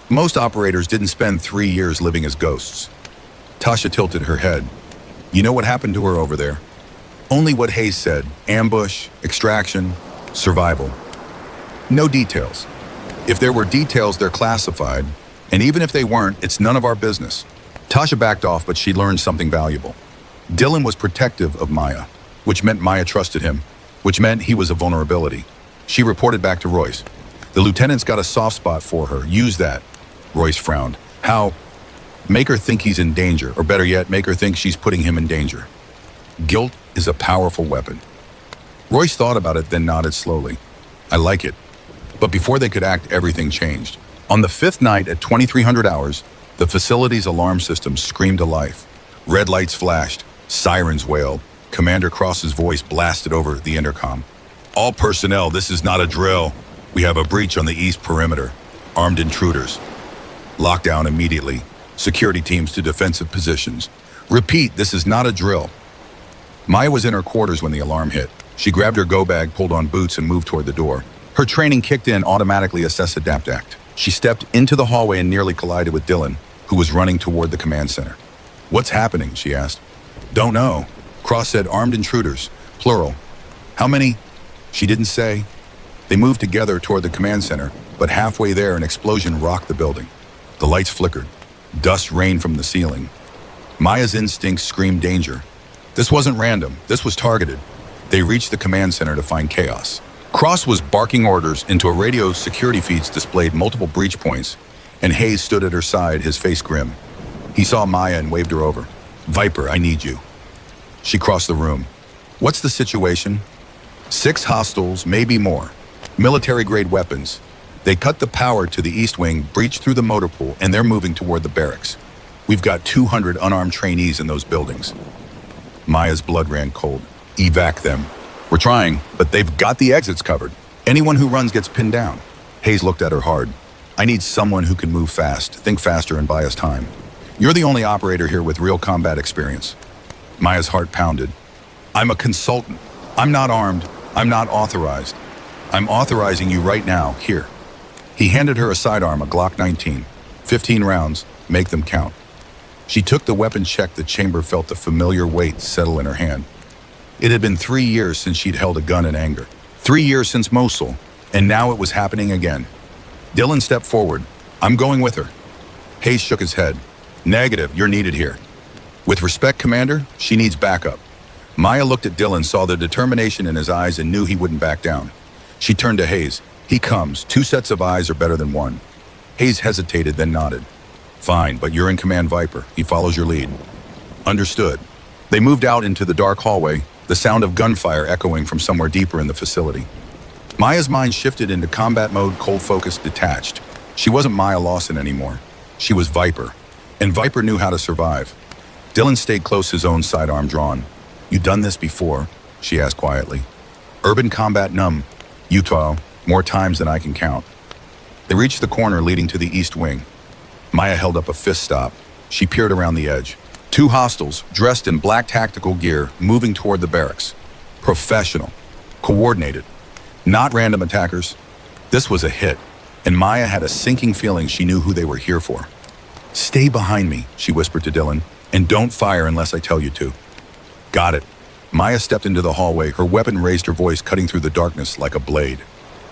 Most operators didn't spend 3 years living as ghosts. Tasha tilted her head. You know what happened to her over there? Only what Hayes said. Ambush, extraction, survival. No details. If there were details, they're classified. And even if they weren't, it's none of our business. Tasha backed off, but she learned something valuable. Dylan was protective of Maya, which meant Maya trusted him, which meant he was a vulnerability. She reported back to Royce. The lieutenant's got a soft spot for her. Use that. Royce frowned. How? Make her think he's in danger, or better yet, make her think she's putting him in danger. Guilt is a powerful weapon. Royce thought about it, then nodded slowly. I like it. But before they could act, everything changed. On the 5th night at 2300 hours, the facility's alarm system screamed to life. Red lights flashed, sirens wailed. Commander Cross's voice blasted over the intercom. All personnel, this is not a drill. We have a breach on the east perimeter. Armed intruders. Lockdown immediately. Security teams to defensive positions. Repeat, this is not a drill. Maya was in her quarters when the alarm hit. She grabbed her go bag, pulled on boots, and moved toward the door. Her training kicked in, automatically assess, adapt, act. She stepped into the hallway and nearly collided with Dylan, who was running toward the command center. What's happening? She asked. Don't know. Cross said armed intruders, plural. How many? She didn't say. They moved together toward the command center, but halfway there an explosion rocked the building. The lights flickered. Dust rained from the ceiling. Maya's instincts screamed danger. This wasn't random. This was targeted. They reached the command center to find chaos. Cross was barking orders into a radio. Security feeds displayed multiple breach points, and Hayes stood at her side, his face grim. He saw Maya and waved her over. Viper, I need you. She crossed the room. What's the situation? 6 hostiles, maybe more. Military-grade weapons. They cut the power to the east wing, breached through the motor pool, and they're moving toward the barracks. We've got 200 unarmed trainees in those buildings. Maya's blood ran cold. Evac them. We're trying, but they've got the exits covered. Anyone who runs gets pinned down. Hayes looked at her hard. I need someone who can move fast, think faster, and buy us time. You're the only operator here with real combat experience. Maya's heart pounded. I'm a consultant. I'm not armed. I'm not authorized. I'm authorizing you right now, here. He handed her a sidearm, a Glock 19. 15 rounds, make them count. She took the weapon, checked the chamber, felt the familiar weight settle in her hand. It had been 3 years since she'd held a gun in anger. 3 years since Mosul, and now it was happening again. Dylan stepped forward. I'm going with her. Hayes shook his head. Negative, you're needed here. With respect, Commander, she needs backup. Maya looked at Dylan, saw the determination in his eyes, and knew he wouldn't back down. She turned to Hayes. He comes. 2 sets of eyes are better than 1. Hayes hesitated, then nodded. Fine, but you're in command, Viper. He follows your lead. Understood. They moved out into the dark hallway, the sound of gunfire echoing from somewhere deeper in the facility. Maya's mind shifted into combat mode, cold focus, detached. She wasn't Maya Lawson anymore. She was Viper, and Viper knew how to survive. Dylan stayed close, his own sidearm drawn. "You done this before?" she asked quietly. "Urban combat num, Utah, more times than I can count." They reached the corner leading to the east wing. Maya held up a fist stop. She peered around the edge. Two hostiles, dressed in black tactical gear, moving toward the barracks. Professional. Coordinated. Not random attackers. This was a hit, and Maya had a sinking feeling she knew who they were here for. "Stay behind me," she whispered to Dylan, "and don't fire unless I tell you to." "Got it." Maya stepped into the hallway, her weapon raised, her voice cutting through the darkness like a blade.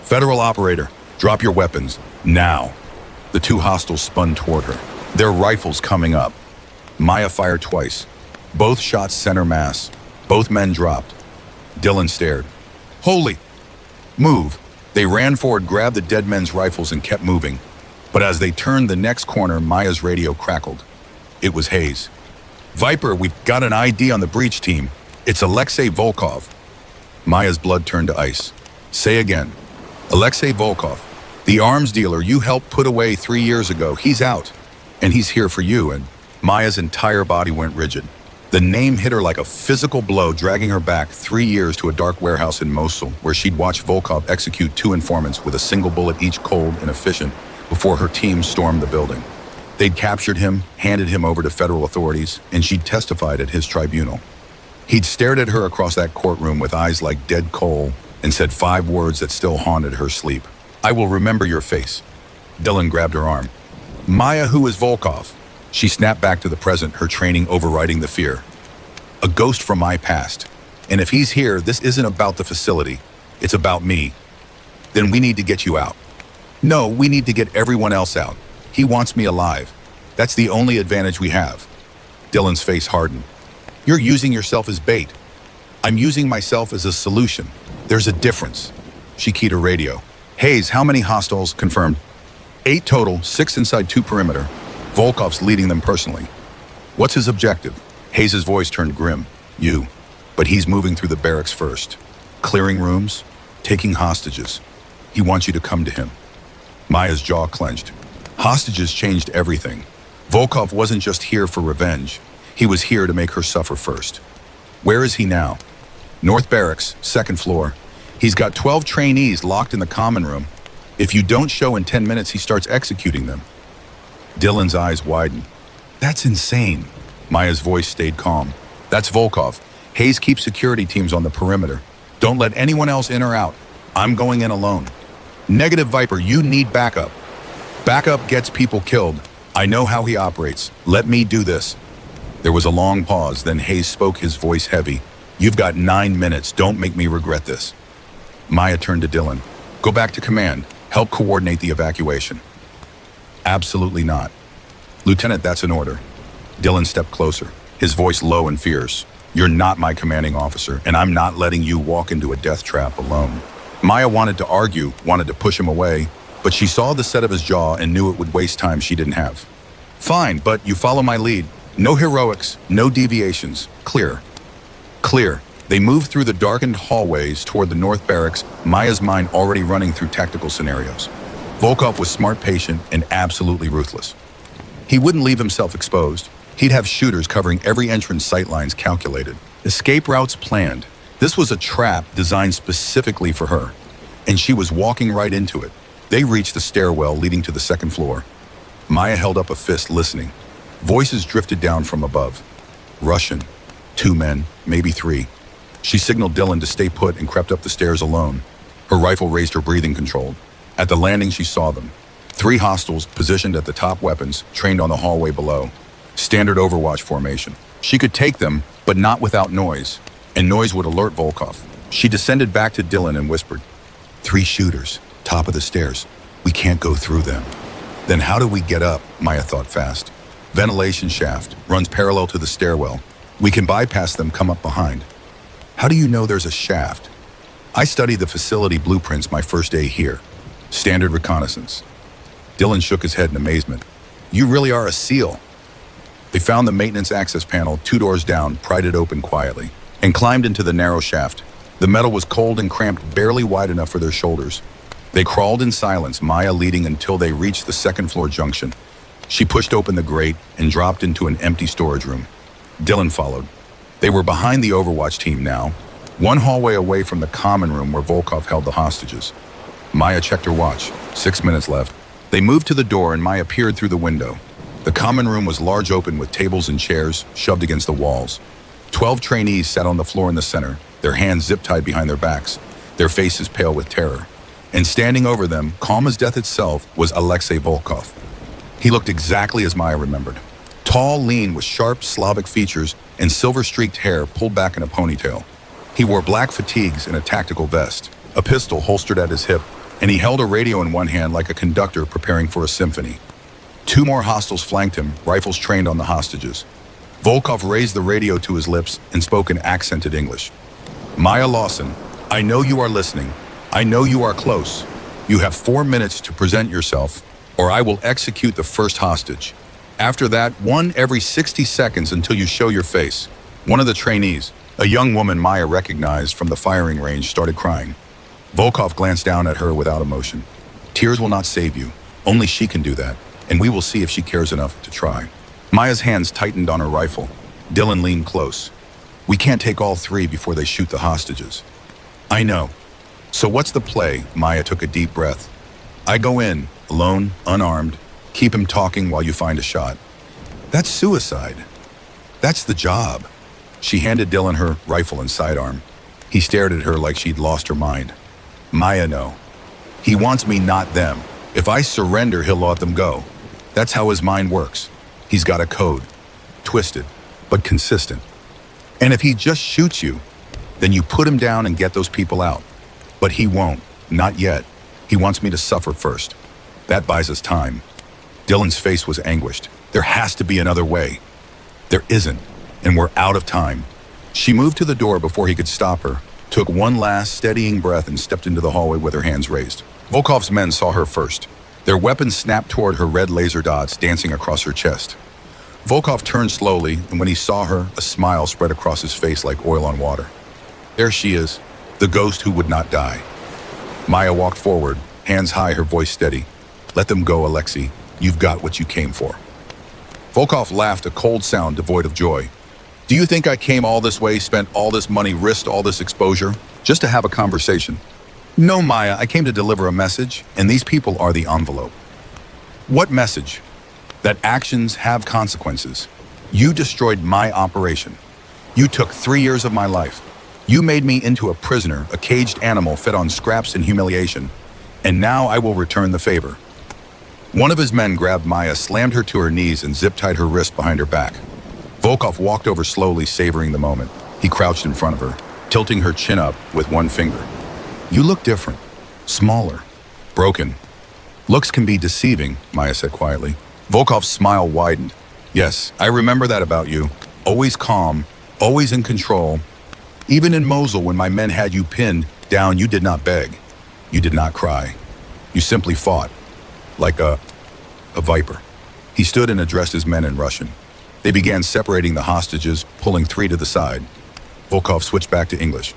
"Federal operator, drop your weapons, now." The two hostiles spun toward her, their rifles coming up. Maya fired twice. Both shots center mass. Both men dropped. Dylan stared. "Holy!" "Move." They ran forward, grabbed the dead men's rifles, and kept moving. But as they turned the next corner, Maya's radio crackled. It was Hayes. "Viper, we've got an ID on the breach team. It's Alexei Volkov." Maya's blood turned to ice. "Say again." "Alexei Volkov, the arms dealer you helped put away 3 years ago. He's out, and he's here for you." And Maya's entire body went rigid. The name hit her like a physical blow, dragging her back 3 years to a dark warehouse in Mosul, where she'd watched Volkov execute 2 informants with a single bullet each, cold and efficient, before her team stormed the building. They'd captured him, handed him over to federal authorities, and she'd testified at his tribunal. He'd stared at her across that courtroom with eyes like dead coal and said 5 words that still haunted her sleep. "I will remember your face." Dylan grabbed her arm. "Maya, who is Volkov?" She snapped back to the present, her training overriding the fear. "A ghost from my past. And if he's here, this isn't about the facility. It's about me. Then we need to get you out." "No, we need to get everyone else out. He wants me alive. That's the only advantage we have." Dylan's face hardened. "You're using yourself as bait." "I'm using myself as a solution. There's a difference." She keyed her radio. "Hayes, how many hostiles?" "Confirmed." 8 total, 6 inside 2 perimeter. Volkov's leading them personally." "What's his objective?" Hayes' voice turned grim. "You. But he's moving through the barracks first. Clearing rooms, taking hostages. He wants you to come to him." Maya's jaw clenched. Hostages changed everything. Volkov wasn't just here for revenge. He was here to make her suffer first. "Where is he now?" "North Barracks, 2nd floor. He's got 12 trainees locked in the common room. If you don't show in 10 minutes, he starts executing them." Dylan's eyes widened. "That's insane." Maya's voice stayed calm. "That's Volkov. Hayes keeps security teams on the perimeter. Don't let anyone else in or out. I'm going in alone." "Negative, Viper, you need backup." "Backup gets people killed. I know how he operates. Let me do this." There was a long pause, then Hayes spoke, his voice heavy. "You've got 9 minutes. Don't make me regret this." Maya turned to Dylan. "Go back to command. Help coordinate the evacuation." "Absolutely not." "Lieutenant, that's an order." Dylan stepped closer, his voice low and fierce. "You're not my commanding officer, and I'm not letting you walk into a death trap alone." Maya wanted to argue, wanted to push him away, but she saw the set of his jaw and knew it would waste time she didn't have. "Fine, but you follow my lead. No heroics, no deviations. Clear." Clear. They moved through the darkened hallways toward the North Barracks, Maya's mind already running through tactical scenarios. Volkov was smart, patient, and absolutely ruthless. He wouldn't leave himself exposed. He'd have shooters covering every entrance, sightlines calculated, escape routes planned. This was a trap designed specifically for her, and she was walking right into it. They reached the stairwell leading to the 2nd floor. Maya held up a fist, listening. Voices drifted down from above. Russian. 2 men, maybe 3. She signaled Dylan to stay put and crept up the stairs alone. Her rifle raised, her breathing controlled. At the landing, she saw them. 3 hostiles positioned at the top, weapons trained on the hallway below. Standard Overwatch formation. She could take them, but not without noise, and noise would alert Volkov. She descended back to Dylan and whispered, 3 shooters, top of the stairs. We can't go through them." "Then how do we get up?" Maya thought fast. "Ventilation shaft, runs parallel to the stairwell. We can bypass them, come up behind." "How do you know there's a shaft?" "I studied the facility blueprints my first day here. Standard reconnaissance." Dylan shook his head in amazement. "You really are a SEAL." They found the maintenance access panel 2 doors down, pried it open quietly, and climbed into the narrow shaft. The metal was cold and cramped, barely wide enough for their shoulders. They crawled in silence, Maya leading until they reached the second-floor junction. She pushed open the grate and dropped into an empty storage room. Dylan followed. They were behind the Overwatch team now, one hallway away from the common room where Volkov held the hostages. Maya checked her watch. 6 minutes left. They moved to the door and Maya peered through the window. The common room was large open with tables and chairs shoved against the walls. 12 trainees sat on the floor in the center, their hands zip-tied behind their backs, their faces pale with terror. And standing over them, calm as death itself, was Alexei Volkov. He looked exactly as Maya remembered. Tall, lean, with sharp Slavic features and silver-streaked hair pulled back in a ponytail. He wore black fatigues and a tactical vest, a pistol holstered at his hip, and he held a radio in one hand like a conductor preparing for a symphony. 2 more hostiles flanked him, rifles trained on the hostages. Volkov raised the radio to his lips and spoke in accented English. Maya Lawson, I know you are listening. I know you are close. You have 4 minutes to present yourself, or I will execute the first hostage. After that, 1 every 60 seconds until you show your face. One of the trainees, a young woman Maya recognized from the firing range, started crying. Volkov glanced down at her without emotion. Tears will not save you. Only she can do that, and we will see if she cares enough to try. Maya's hands tightened on her rifle. Dylan leaned close. We can't take all 3 before they shoot the hostages. I know. So what's the play? Maya took a deep breath. I go in, alone, unarmed, keep him talking while you find a shot. That's suicide. That's the job. She handed Dylan her rifle and sidearm. He stared at her like she'd lost her mind. Maya, no. He wants me, not them. If I surrender, he'll let them go. That's how his mind works. He's got a code. Twisted, but consistent. And if he just shoots you, then you put him down and get those people out. But he won't. Not yet. He wants me to suffer first. That buys us time. Dylan's face was anguished. There has to be another way. There isn't, and we're out of time. She moved to the door before he could stop her, took one last steadying breath and stepped into the hallway with her hands raised. Volkov's men saw her first. Their weapons snapped toward her, red laser dots dancing across her chest. Volkov turned slowly, and when he saw her, a smile spread across his face like oil on water. There she is, the ghost who would not die. Maya walked forward, hands high, her voice steady. Let them go, Alexei. You've got what you came for. Volkov laughed, a cold sound devoid of joy. Do you think I came all this way, spent all this money, risked all this exposure, just to have a conversation? No, Maya, I came to deliver a message, and these people are the envelope. What message? That actions have consequences. You destroyed my operation. You took 3 years of my life. You made me into a prisoner, a caged animal fed on scraps and humiliation. And now I will return the favor. One of his men grabbed Maya, slammed her to her knees, and zip-tied her wrist behind her back. Volkov walked over slowly, savoring the moment. He crouched in front of her, tilting her chin up with one finger. You look different. Smaller. Broken. Looks can be deceiving, Maya said quietly. Volkov's smile widened. Yes, I remember that about you. Always calm, always in control. Even in Mosul, when my men had you pinned down, you did not beg. You did not cry. You simply fought. Like a viper. He stood and addressed his men in Russian. They began separating the hostages, pulling 3 to the side. Volkov switched back to English.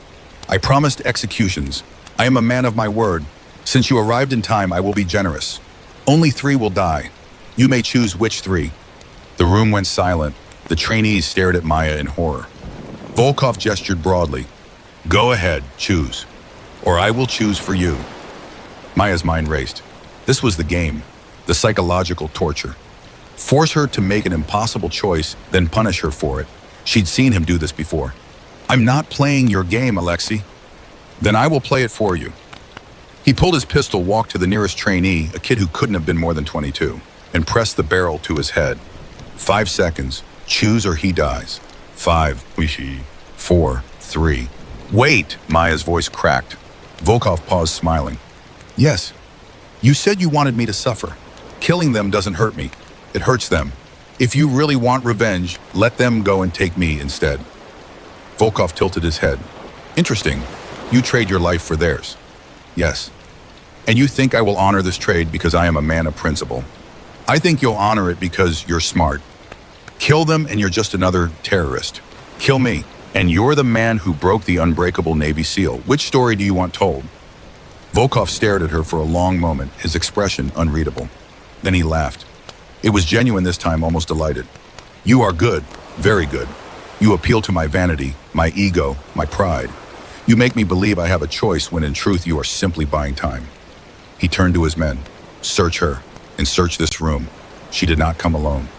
I promised executions. I am a man of my word. Since you arrived in time, I will be generous. Only 3 will die. You may choose which 3. The room went silent. The trainees stared at Maya in horror. Volkov gestured broadly. Go ahead, choose. Or I will choose for you. Maya's mind raced. This was the game, the psychological torture. Force her to make an impossible choice, then punish her for it. She'd seen him do this before. I'm not playing your game, Alexei. Then I will play it for you. He pulled his pistol, walked to the nearest trainee, a kid who couldn't have been more than 22, and pressed the barrel to his head. 5 seconds. Choose or he dies. 5, 4, 3. Wait, Maya's voice cracked. Volkov paused, smiling. Yes, you said you wanted me to suffer. Killing them doesn't hurt me. It hurts them. If you really want revenge, let them go and take me instead. Volkov tilted his head. Interesting. You trade your life for theirs. Yes. And you think I will honor this trade because I am a man of principle. I think you'll honor it because you're smart. Kill them and you're just another terrorist. Kill me, and you're the man who broke the unbreakable Navy SEAL. Which story do you want told? Volkov stared at her for a long moment, his expression unreadable. Then he laughed. It was genuine this time, almost delighted. You are good, very good. You appeal to my vanity, my ego, my pride. You make me believe I have a choice when in truth you are simply buying time. He turned to his men. Search her, and search this room. She did not come alone.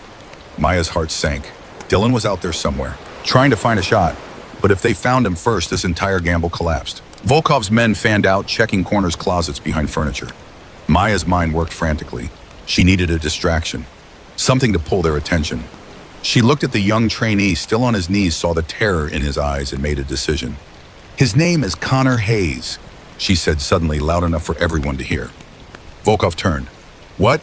Maya's heart sank. Dylan was out there somewhere, trying to find a shot. But if they found him first, this entire gamble collapsed. Volkov's men fanned out, checking corners, closets, behind furniture. Maya's mind worked frantically. She needed a distraction, something to pull their attention. She looked at the young trainee still on his knees, saw the terror in his eyes, and made a decision. His name is Connor Hayes, she said suddenly, loud enough for everyone to hear. Volkov turned. What?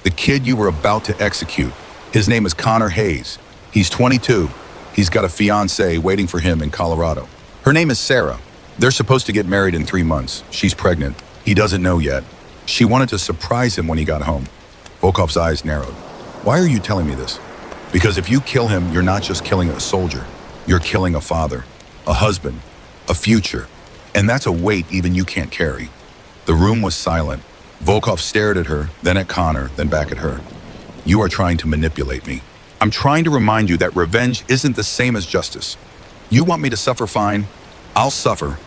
The kid you were about to execute. His name is Connor Hayes. He's 22. He's got a fiancée waiting for him in Colorado. Her name is Sarah. They're supposed to get married in 3 months. She's pregnant. He doesn't know yet. She wanted to surprise him when he got home. Volkov's eyes narrowed. Why are you telling me this? Because if you kill him, you're not just killing a soldier. You're killing a father, a husband, a future. And that's a weight even you can't carry. The room was silent. Volkov stared at her, then at Connor, then back at her. You are trying to manipulate me. I'm trying to remind you that revenge isn't the same as justice. You want me to suffer, fine. I'll suffer.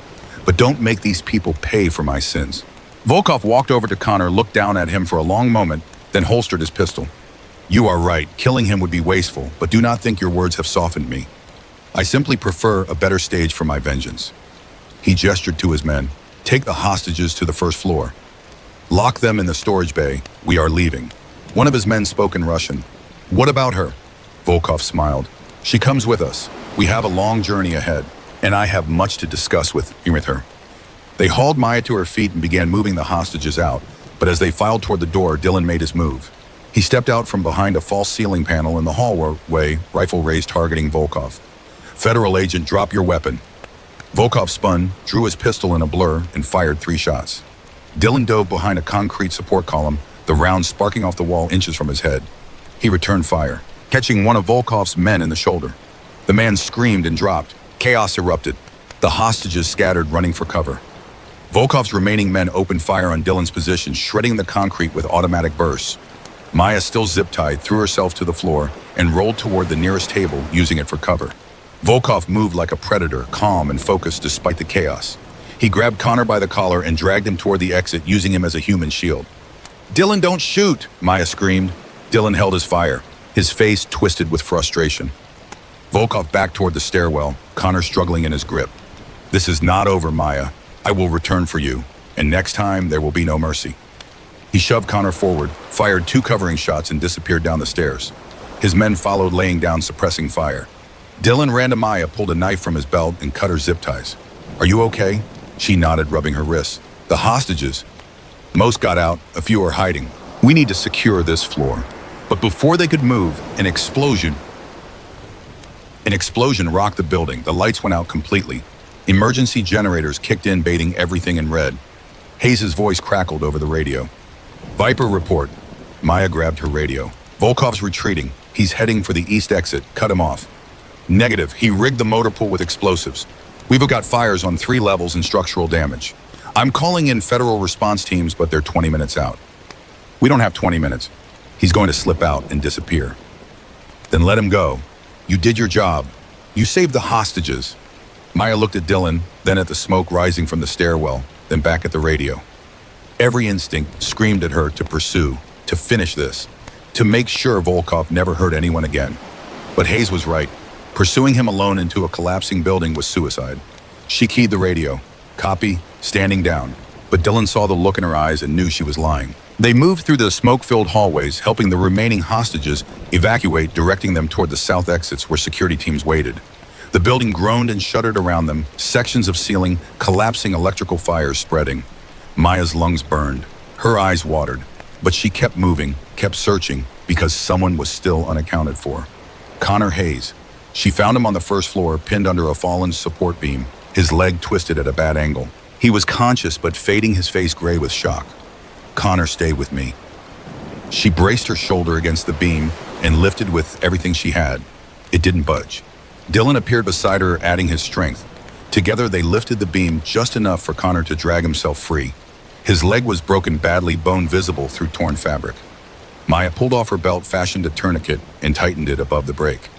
But don't make these people pay for my sins. Volkov walked over to Connor, looked down at him for a long moment, then holstered his pistol. You are right, killing him would be wasteful, but do not think your words have softened me. I simply prefer a better stage for my vengeance. He gestured to his men. Take the hostages to the first floor. Lock them in the storage bay. We are leaving. One of his men spoke in Russian. What about her? Volkov smiled. She comes with us. We have a long journey ahead, and I have much to discuss with her. They hauled Maya to her feet and began moving the hostages out, but as they filed toward the door, Dylan made his move. He stepped out from behind a false ceiling panel in the hallway, rifle raised, targeting Volkov. Federal agent, drop your weapon. Volkov spun, drew his pistol in a blur, and fired 3 shots. Dylan dove behind a concrete support column, the round sparking off the wall inches from his head. He returned fire, catching one of Volkov's men in the shoulder. The man screamed and dropped. Chaos erupted. The hostages scattered, running for cover. Volkov's remaining men opened fire on Dylan's position, shredding the concrete with automatic bursts. Maya, still zip-tied, threw herself to the floor and rolled toward the nearest table, using it for cover. Volkov moved like a predator, calm and focused despite the chaos. He grabbed Connor by the collar and dragged him toward the exit, using him as a human shield. Dylan, don't shoot, Maya screamed. Dylan held his fire, his face twisted with frustration. Volkov backed toward the stairwell, Connor struggling in his grip. This is not over, Maya. I will return for you, and next time there will be no mercy. He shoved Connor forward, fired 2 covering shots, and disappeared down the stairs. His men followed, laying down, suppressing fire. Dylan ran to Maya, pulled a knife from his belt, and cut her zip ties. Are you okay? She nodded, rubbing her wrists. The hostages. Most got out, a few are hiding. We need to secure this floor. But before they could move, an explosion rocked the building. The lights went out completely. Emergency generators kicked in, bathing everything in red. Hayes' voice crackled over the radio. Viper report. Maya grabbed her radio. Volkov's retreating. He's heading for the east exit. Cut him off. Negative. He rigged the motor pool with explosives. We've got fires on 3 levels and structural damage. I'm calling in federal response teams, but they're 20 minutes out. We don't have 20 minutes. He's going to slip out and disappear. Then let him go. You did your job. You saved the hostages. Maya looked at Dylan, then at the smoke rising from the stairwell, then back at the radio. Every instinct screamed at her to pursue, to finish this, to make sure Volkov never hurt anyone again. But Hayes was right. Pursuing him alone into a collapsing building was suicide. She keyed the radio. Copy, standing down. But Dylan saw the look in her eyes and knew she was lying. They moved through the smoke-filled hallways, helping the remaining hostages evacuate, directing them toward the south exits where security teams waited. The building groaned and shuddered around them, sections of ceiling, collapsing, electrical fires spreading. Maya's lungs burned. Her eyes watered. But she kept moving, kept searching, because someone was still unaccounted for. Connor Hayes. She found him on the first floor, pinned under a fallen support beam, his leg twisted at a bad angle. He was conscious, but fading, his face gray with shock. Connor, stay with me. She braced her shoulder against the beam and lifted with everything she had. It didn't budge. Dylan appeared beside her, adding his strength. Together, they lifted the beam just enough for Connor to drag himself free. His leg was broken badly, bone visible through torn fabric. Maya pulled off her belt, fashioned a tourniquet, and tightened it above the break.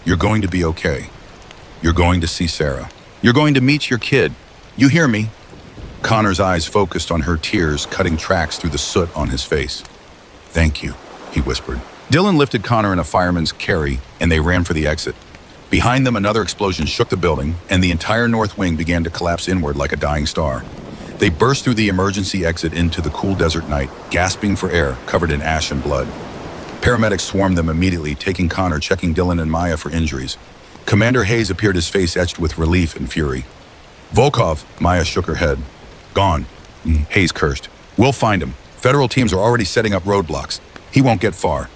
You're going to be okay. You're going to see Sarah. You're going to meet your kid. You hear me? Connor's eyes focused on her, tears cutting tracks through the soot on his face. Thank you, he whispered. Dylan lifted Connor in a fireman's carry, and they ran for the exit. Behind them, another explosion shook the building, and the entire north wing began to collapse inward like a dying star. They burst through the emergency exit into the cool desert night, gasping for air, covered in ash and blood. Paramedics swarmed them immediately, taking Connor, checking Dylan and Maya for injuries. Commander Hayes appeared, his face etched with relief and fury. Volkov, Maya shook her head. Gone, Hayes cursed. We'll find him. Federal teams are already setting up roadblocks. He won't get far.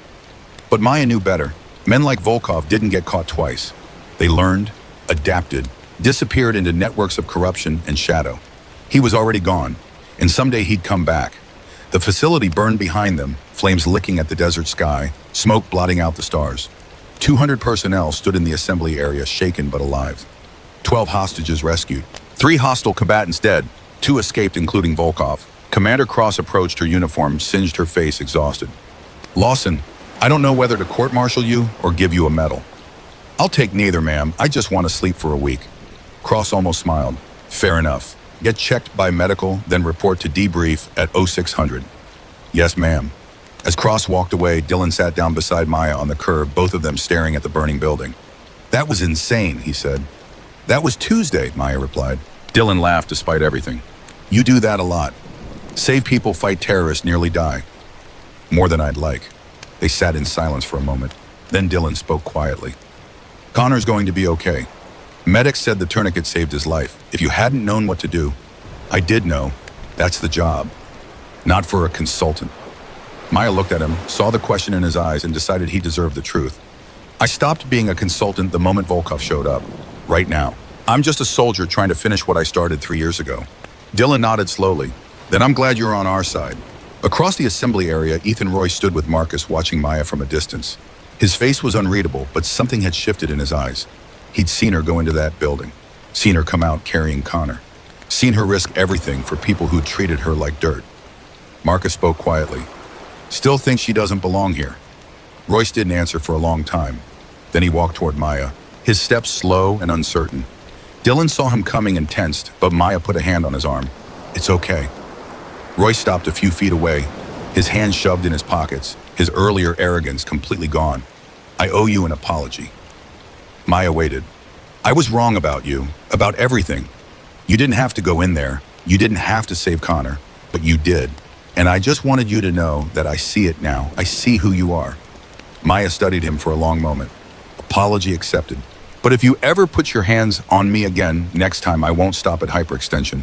But Maya knew better. Men like Volkov didn't get caught twice. They learned, adapted, disappeared into networks of corruption and shadow. He was already gone, and someday he'd come back. The facility burned behind them, flames licking at the desert sky, smoke blotting out the stars. 200 personnel stood in the assembly area, shaken but alive. 12 hostages rescued. 3 hostile combatants dead. 2 escaped, including Volkov. Commander Cross approached her uniform, singed her face, exhausted. Lawson, I don't know whether to court-martial you or give you a medal. I'll take neither, ma'am. I just want to sleep for a week. Cross almost smiled. Fair enough. Get checked by medical, then report to debrief at 0600. Yes, ma'am. As Cross walked away, Dylan sat down beside Maya on the curb, both of them staring at the burning building. That was insane, he said. That was Tuesday, Maya replied. Dylan laughed despite everything. You do that a lot. Save people, fight terrorists, nearly die. More than I'd like. They sat in silence for a moment. Then Dylan spoke quietly. Connor's going to be okay. Medics said the tourniquet saved his life. If you hadn't known what to do, I did know. That's the job. Not for a consultant. Maya looked at him, saw the question in his eyes, and decided he deserved the truth. I stopped being a consultant the moment Volkov showed up. Right now. I'm just a soldier trying to finish what I started 3 years ago. Dylan nodded slowly. Then I'm glad you're on our side. Across the assembly area, Ethan Roy stood with Marcus, watching Maya from a distance. His face was unreadable, but something had shifted in his eyes. He'd seen her go into that building, seen her come out carrying Connor, seen her risk everything for people who'd treated her like dirt. Marcus spoke quietly. Still thinks she doesn't belong here. Royce didn't answer for a long time. Then he walked toward Maya, his steps slow and uncertain. Dylan saw him coming and tensed, but Maya put a hand on his arm. It's okay. Royce stopped a few feet away, his hands shoved in his pockets, his earlier arrogance completely gone. I owe you an apology. Maya waited. I was wrong about you, about everything. You didn't have to go in there. You didn't have to save Connor, but you did. And I just wanted you to know that I see it now. I see who you are. Maya studied him for a long moment. Apology accepted. But if you ever put your hands on me again, next time I won't stop at hyperextension.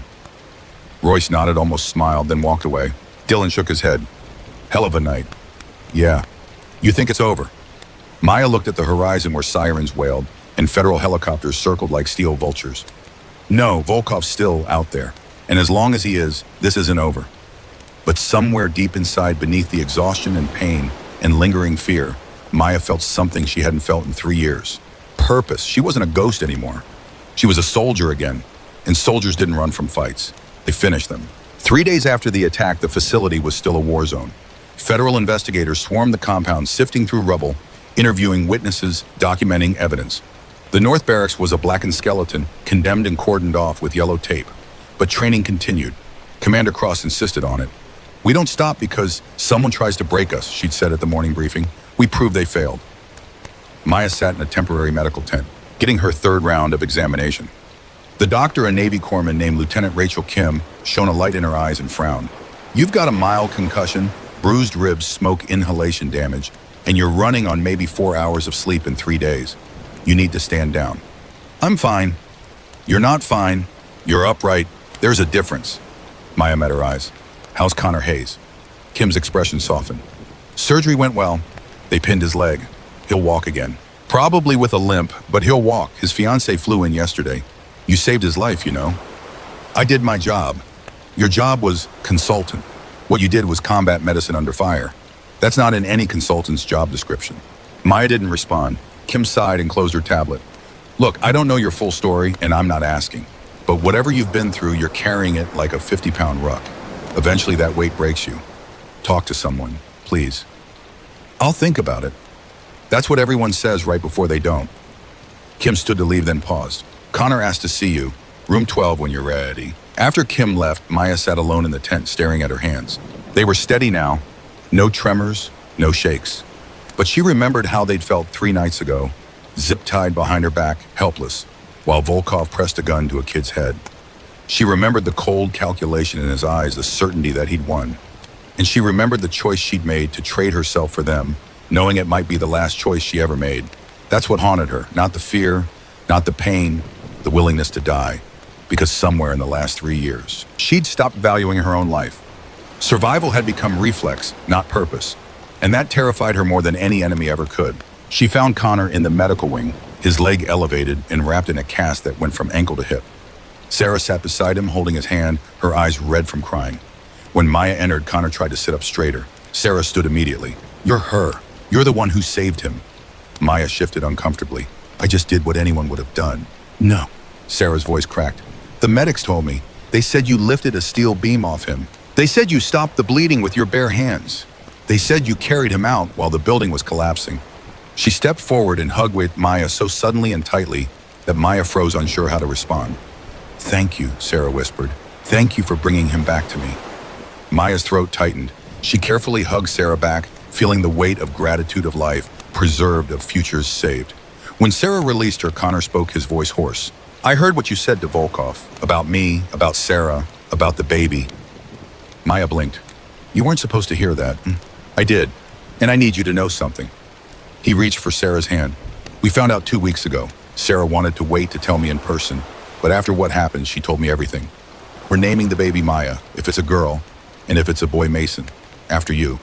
Royce nodded, almost smiled, then walked away. Dylan shook his head. Hell of a night. Yeah. You think it's over? Maya looked at the horizon where sirens wailed and federal helicopters circled like steel vultures. No, Volkov's still out there. And as long as he is, this isn't over. But somewhere deep inside, beneath the exhaustion and pain and lingering fear, Maya felt something she hadn't felt in 3 years. Purpose. She wasn't a ghost anymore. She was a soldier again. And soldiers didn't run from fights. They finished them. 3 days after the attack, the facility was still a war zone. Federal investigators swarmed the compound, sifting through rubble, interviewing witnesses, documenting evidence. The North Barracks was a blackened skeleton, condemned and cordoned off with yellow tape. But training continued. Commander Cross insisted on it. We don't stop because someone tries to break us, she'd said at the morning briefing. We prove they failed. Maya sat in a temporary medical tent, getting her 3rd round of examination. The doctor, a Navy corpsman named Lieutenant Rachel Kim, shone a light in her eyes and frowned. You've got a mild concussion, bruised ribs, smoke inhalation damage, and you're running on maybe 4 hours of sleep in 3 days. You need to stand down. I'm fine. You're not fine. You're upright. There's a difference. Maya met her eyes. How's Connor Hayes? Kim's expression softened. Surgery went well. They pinned his leg. He'll walk again. Probably with a limp, but he'll walk. His fiancée flew in yesterday. You saved his life, you know. I did my job. Your job was consultant. What you did was combat medicine under fire. That's not in any consultant's job description. Maya didn't respond. Kim sighed and closed her tablet. Look, I don't know your full story, and I'm not asking. But whatever you've been through, you're carrying it like a 50-pound ruck. Eventually that weight breaks you. Talk to someone, please. I'll think about it. That's what everyone says right before they don't. Kim stood to leave, then paused. Connor asked to see you. Room 12 when you're ready. After Kim left, Maya sat alone in the tent staring at her hands. They were steady now. No tremors, no shakes. But she remembered how they'd felt 3 nights ago, zip-tied behind her back, helpless, while Volkov pressed a gun to a kid's head. She remembered the cold calculation in his eyes, the certainty that he'd won. And she remembered the choice she'd made to trade herself for them, knowing it might be the last choice she ever made. That's what haunted her, not the fear, not the pain, the willingness to die. Because somewhere in the last 3 years, she'd stopped valuing her own life. Survival had become reflex, not purpose. And that terrified her more than any enemy ever could. She found Connor in the medical wing, his leg elevated and wrapped in a cast that went from ankle to hip. Sarah sat beside him, holding his hand, her eyes red from crying. When Maya entered, Connor tried to sit up straighter. Sarah stood immediately. You're her. You're the one who saved him. Maya shifted uncomfortably. I just did what anyone would have done. No. Sarah's voice cracked. The medics told me. They said you lifted a steel beam off him. They said you stopped the bleeding with your bare hands. They said you carried him out while the building was collapsing. She stepped forward and hugged with Maya so suddenly and tightly that Maya froze, unsure how to respond. Thank you, Sarah whispered. Thank you for bringing him back to me. Maya's throat tightened. She carefully hugged Sarah back, feeling the weight of gratitude of life, preserved of futures saved. When Sarah released her, Connor spoke, his voice hoarse. I heard what you said to Volkov, about me, about Sarah, about the baby. Maya blinked. You weren't supposed to hear that. I did, and I need you to know something. He reached for Sarah's hand. We found out 2 weeks ago. Sarah wanted to wait to tell me in person, but after what happened, she told me everything. We're naming the baby Maya, if it's a girl, and if it's a boy, Mason, after you.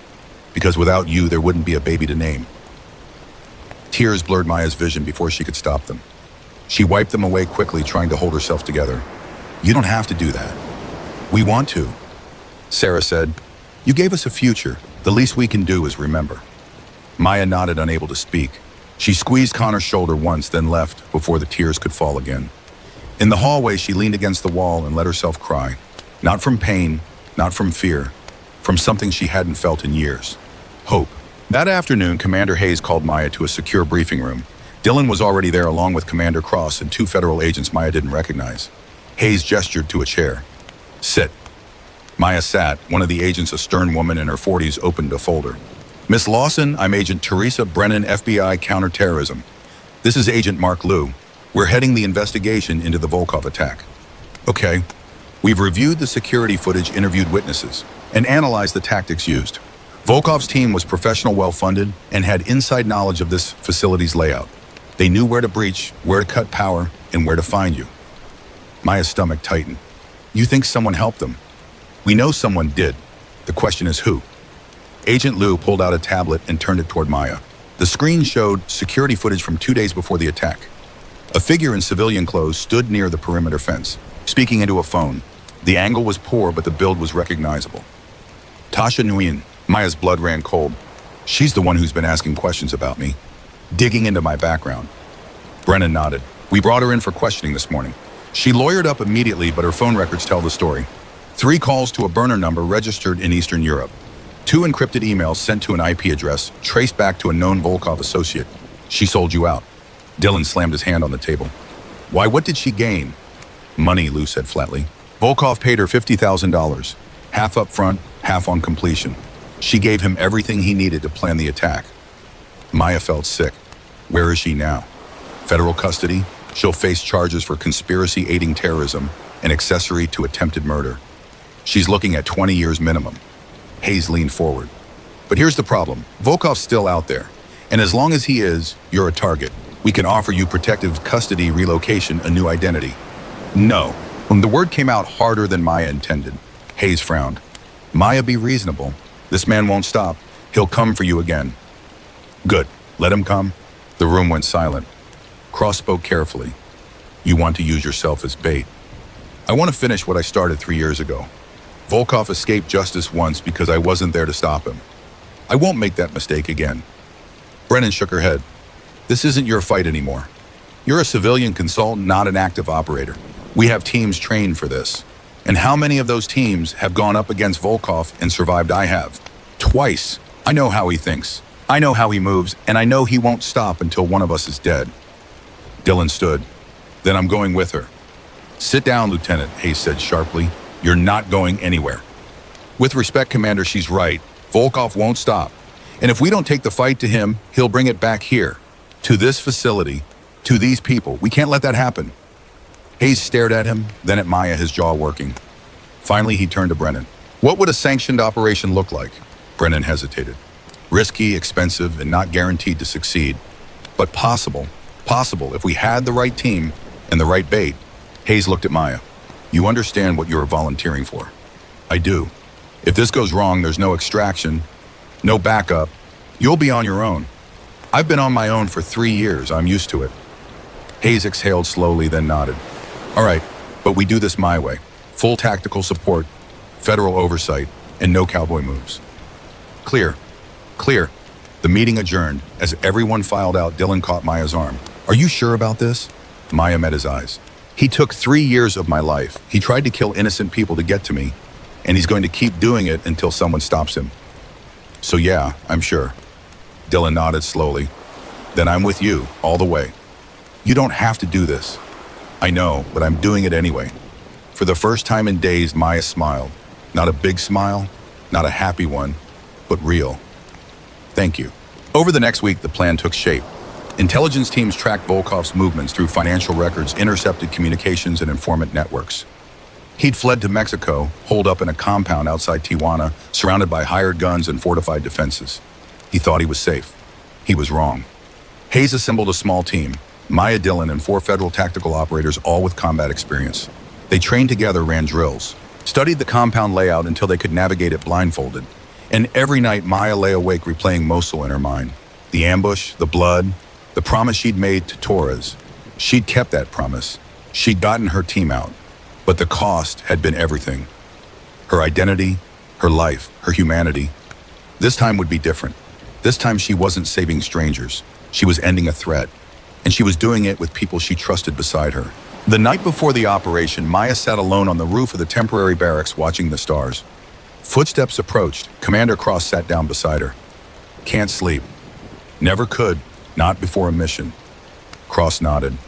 Because without you, there wouldn't be a baby to name. Tears blurred Maya's vision before she could stop them. She wiped them away quickly, trying to hold herself together. You don't have to do that. We want to. Sarah said, you gave us a future. The least we can do is remember. Maya nodded, unable to speak. She squeezed Connor's shoulder once, then left before the tears could fall again. In the hallway, she leaned against the wall and let herself cry. Not from pain, not from fear, from something she hadn't felt in years. Hope. That afternoon, Commander Hayes called Maya to a secure briefing room. Dylan was already there along with Commander Cross and 2 federal agents Maya didn't recognize. Hayes gestured to a chair. Sit. Maya sat. One of the agents, a stern woman in her 40s, opened a folder. Miss Lawson, I'm Agent Teresa Brennan, FBI Counterterrorism. This is Agent Mark Liu. We're heading the investigation into the Volkov attack. Okay. We've reviewed the security footage, interviewed witnesses, and analyzed the tactics used. Volkov's team was professional, well-funded, and had inside knowledge of this facility's layout. They knew where to breach, where to cut power, and where to find you. Maya's stomach tightened. You think someone helped them? We know someone did. The question is who? Agent Liu pulled out a tablet and turned it toward Maya. The screen showed security footage from 2 days before the attack. A figure in civilian clothes stood near the perimeter fence, speaking into a phone. The angle was poor, but the build was recognizable. Tasha Nguyen. Maya's blood ran cold. She's the one who's been asking questions about me, digging into my background. Brennan nodded. We brought her in for questioning this morning. She lawyered up immediately, but her phone records tell the story. 3 calls to a burner number registered in Eastern Europe. 2 encrypted emails sent to an IP address traced back to a known Volkov associate. She sold you out. Dylan slammed his hand on the table. Why, what did she gain? Money, Liu said flatly. Volkov paid her $50,000, half up front, half on completion. She gave him everything he needed to plan the attack. Maya felt sick. Where is she now? Federal custody? She'll face charges for conspiracy aiding terrorism and accessory to attempted murder. She's looking at 20 years minimum. Hayes leaned forward. But here's the problem. Volkov's still out there. And as long as he is, you're a target. We can offer you protective custody, relocation, a new identity. No. When the word came out harder than Maya intended, Hayes frowned. Maya, be reasonable. This man won't stop. He'll come for you again. Good. Let him come. The room went silent. Cross spoke carefully. You want to use yourself as bait. I want to finish what I started 3 years ago. Volkov escaped justice once because I wasn't there to stop him. I won't make that mistake again. Brennan shook her head. This isn't your fight anymore. You're a civilian consultant, not an active operator. We have teams trained for this. And how many of those teams have gone up against Volkov and survived? I have. Twice. I know how he thinks. I know how he moves, and I know he won't stop until one of us is dead. Dylan stood. Then I'm going with her. Sit down, Lieutenant, Hayes said sharply. You're not going anywhere. With respect, Commander, she's right. Volkov won't stop. And if we don't take the fight to him, he'll bring it back here, to this facility, to these people. We can't let that happen. Hayes stared at him, then at Maya, his jaw working. Finally, he turned to Brennan. What would a sanctioned operation look like? Brennan hesitated. Risky, expensive, and not guaranteed to succeed. But possible. Possible if we had the right team and the right bait. Hayes looked at Maya. You understand what you're volunteering for? I do. If this goes wrong, there's no extraction, no backup. You'll be on your own. I've been on my own for 3 years. I'm used to it. Hayes exhaled slowly, then nodded. All right, but we do this my way. Full tactical support, federal oversight, and no cowboy moves. Clear. Clear. The meeting adjourned. As everyone filed out, Dylan caught Maya's arm. Are you sure about this? Maya met his eyes. He took 3 years of my life. He tried to kill innocent people to get to me, and he's going to keep doing it until someone stops him. So yeah, I'm sure. Dylan nodded slowly. Then I'm with you, all the way. You don't have to do this. I know, but I'm doing it anyway. For the first time in days, Maya smiled. Not a big smile, not a happy one, but real. Thank you. Over the next week, the plan took shape. Intelligence teams tracked Volkov's movements through financial records, intercepted communications, and informant networks. He'd fled to Mexico, holed up in a compound outside Tijuana, surrounded by hired guns and fortified defenses. He thought he was safe. He was wrong. Hayes assembled a small team, Maya, Dylan, and 4 federal tactical operators, all with combat experience. They trained together, ran drills, studied the compound layout until they could navigate it blindfolded. And every night, Maya lay awake replaying Mosul in her mind. The ambush, the blood, the promise she'd made to Torres. She'd kept that promise. She'd gotten her team out. But the cost had been everything. Her identity, her life, her humanity. This time would be different. This time she wasn't saving strangers. She was ending a threat. And she was doing it with people she trusted beside her. The night before the operation, Maya sat alone on the roof of the temporary barracks watching the stars. Footsteps approached. Commander Cross sat down beside her. Can't sleep. Never could. Not before a mission. Cross nodded.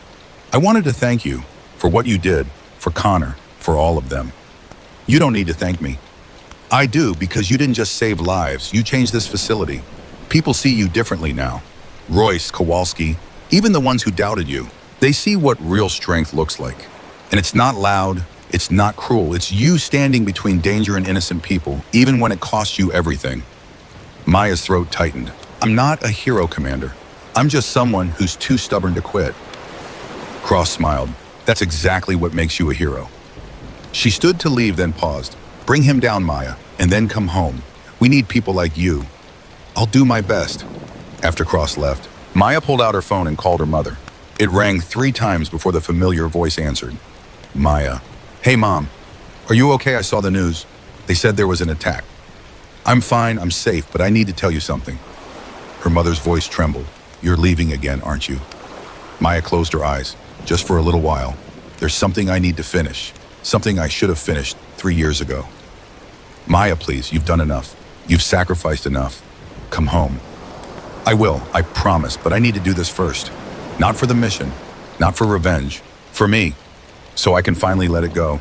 I wanted to thank you for what you did, for Connor, for all of them. You don't need to thank me. I do, because you didn't just save lives, you changed this facility. People see you differently now. Royce, Kowalski, even the ones who doubted you, they see what real strength looks like. And it's not loud, it's not cruel, it's you standing between danger and innocent people, even when it costs you everything. Maya's throat tightened. I'm not a hero, Commander. I'm just someone who's too stubborn to quit. Cross smiled. That's exactly what makes you a hero. She stood to leave, then paused. Bring him down, Maya, and then come home. We need people like you. I'll do my best. After Cross left, Maya pulled out her phone and called her mother. It rang 3 times before the familiar voice answered. Maya. Hey, Mom. Are you okay? I saw the news. They said there was an attack. I'm fine, I'm safe, but I need to tell you something. Her mother's voice trembled. You're leaving again, aren't you? Maya closed her eyes. Just for a little while. There's something I need to finish. Something I should have finished 3 years ago. Maya, please, you've done enough. You've sacrificed enough. Come home. I will, I promise, but I need to do this first. Not for the mission, not for revenge, for me, so I can finally let it go.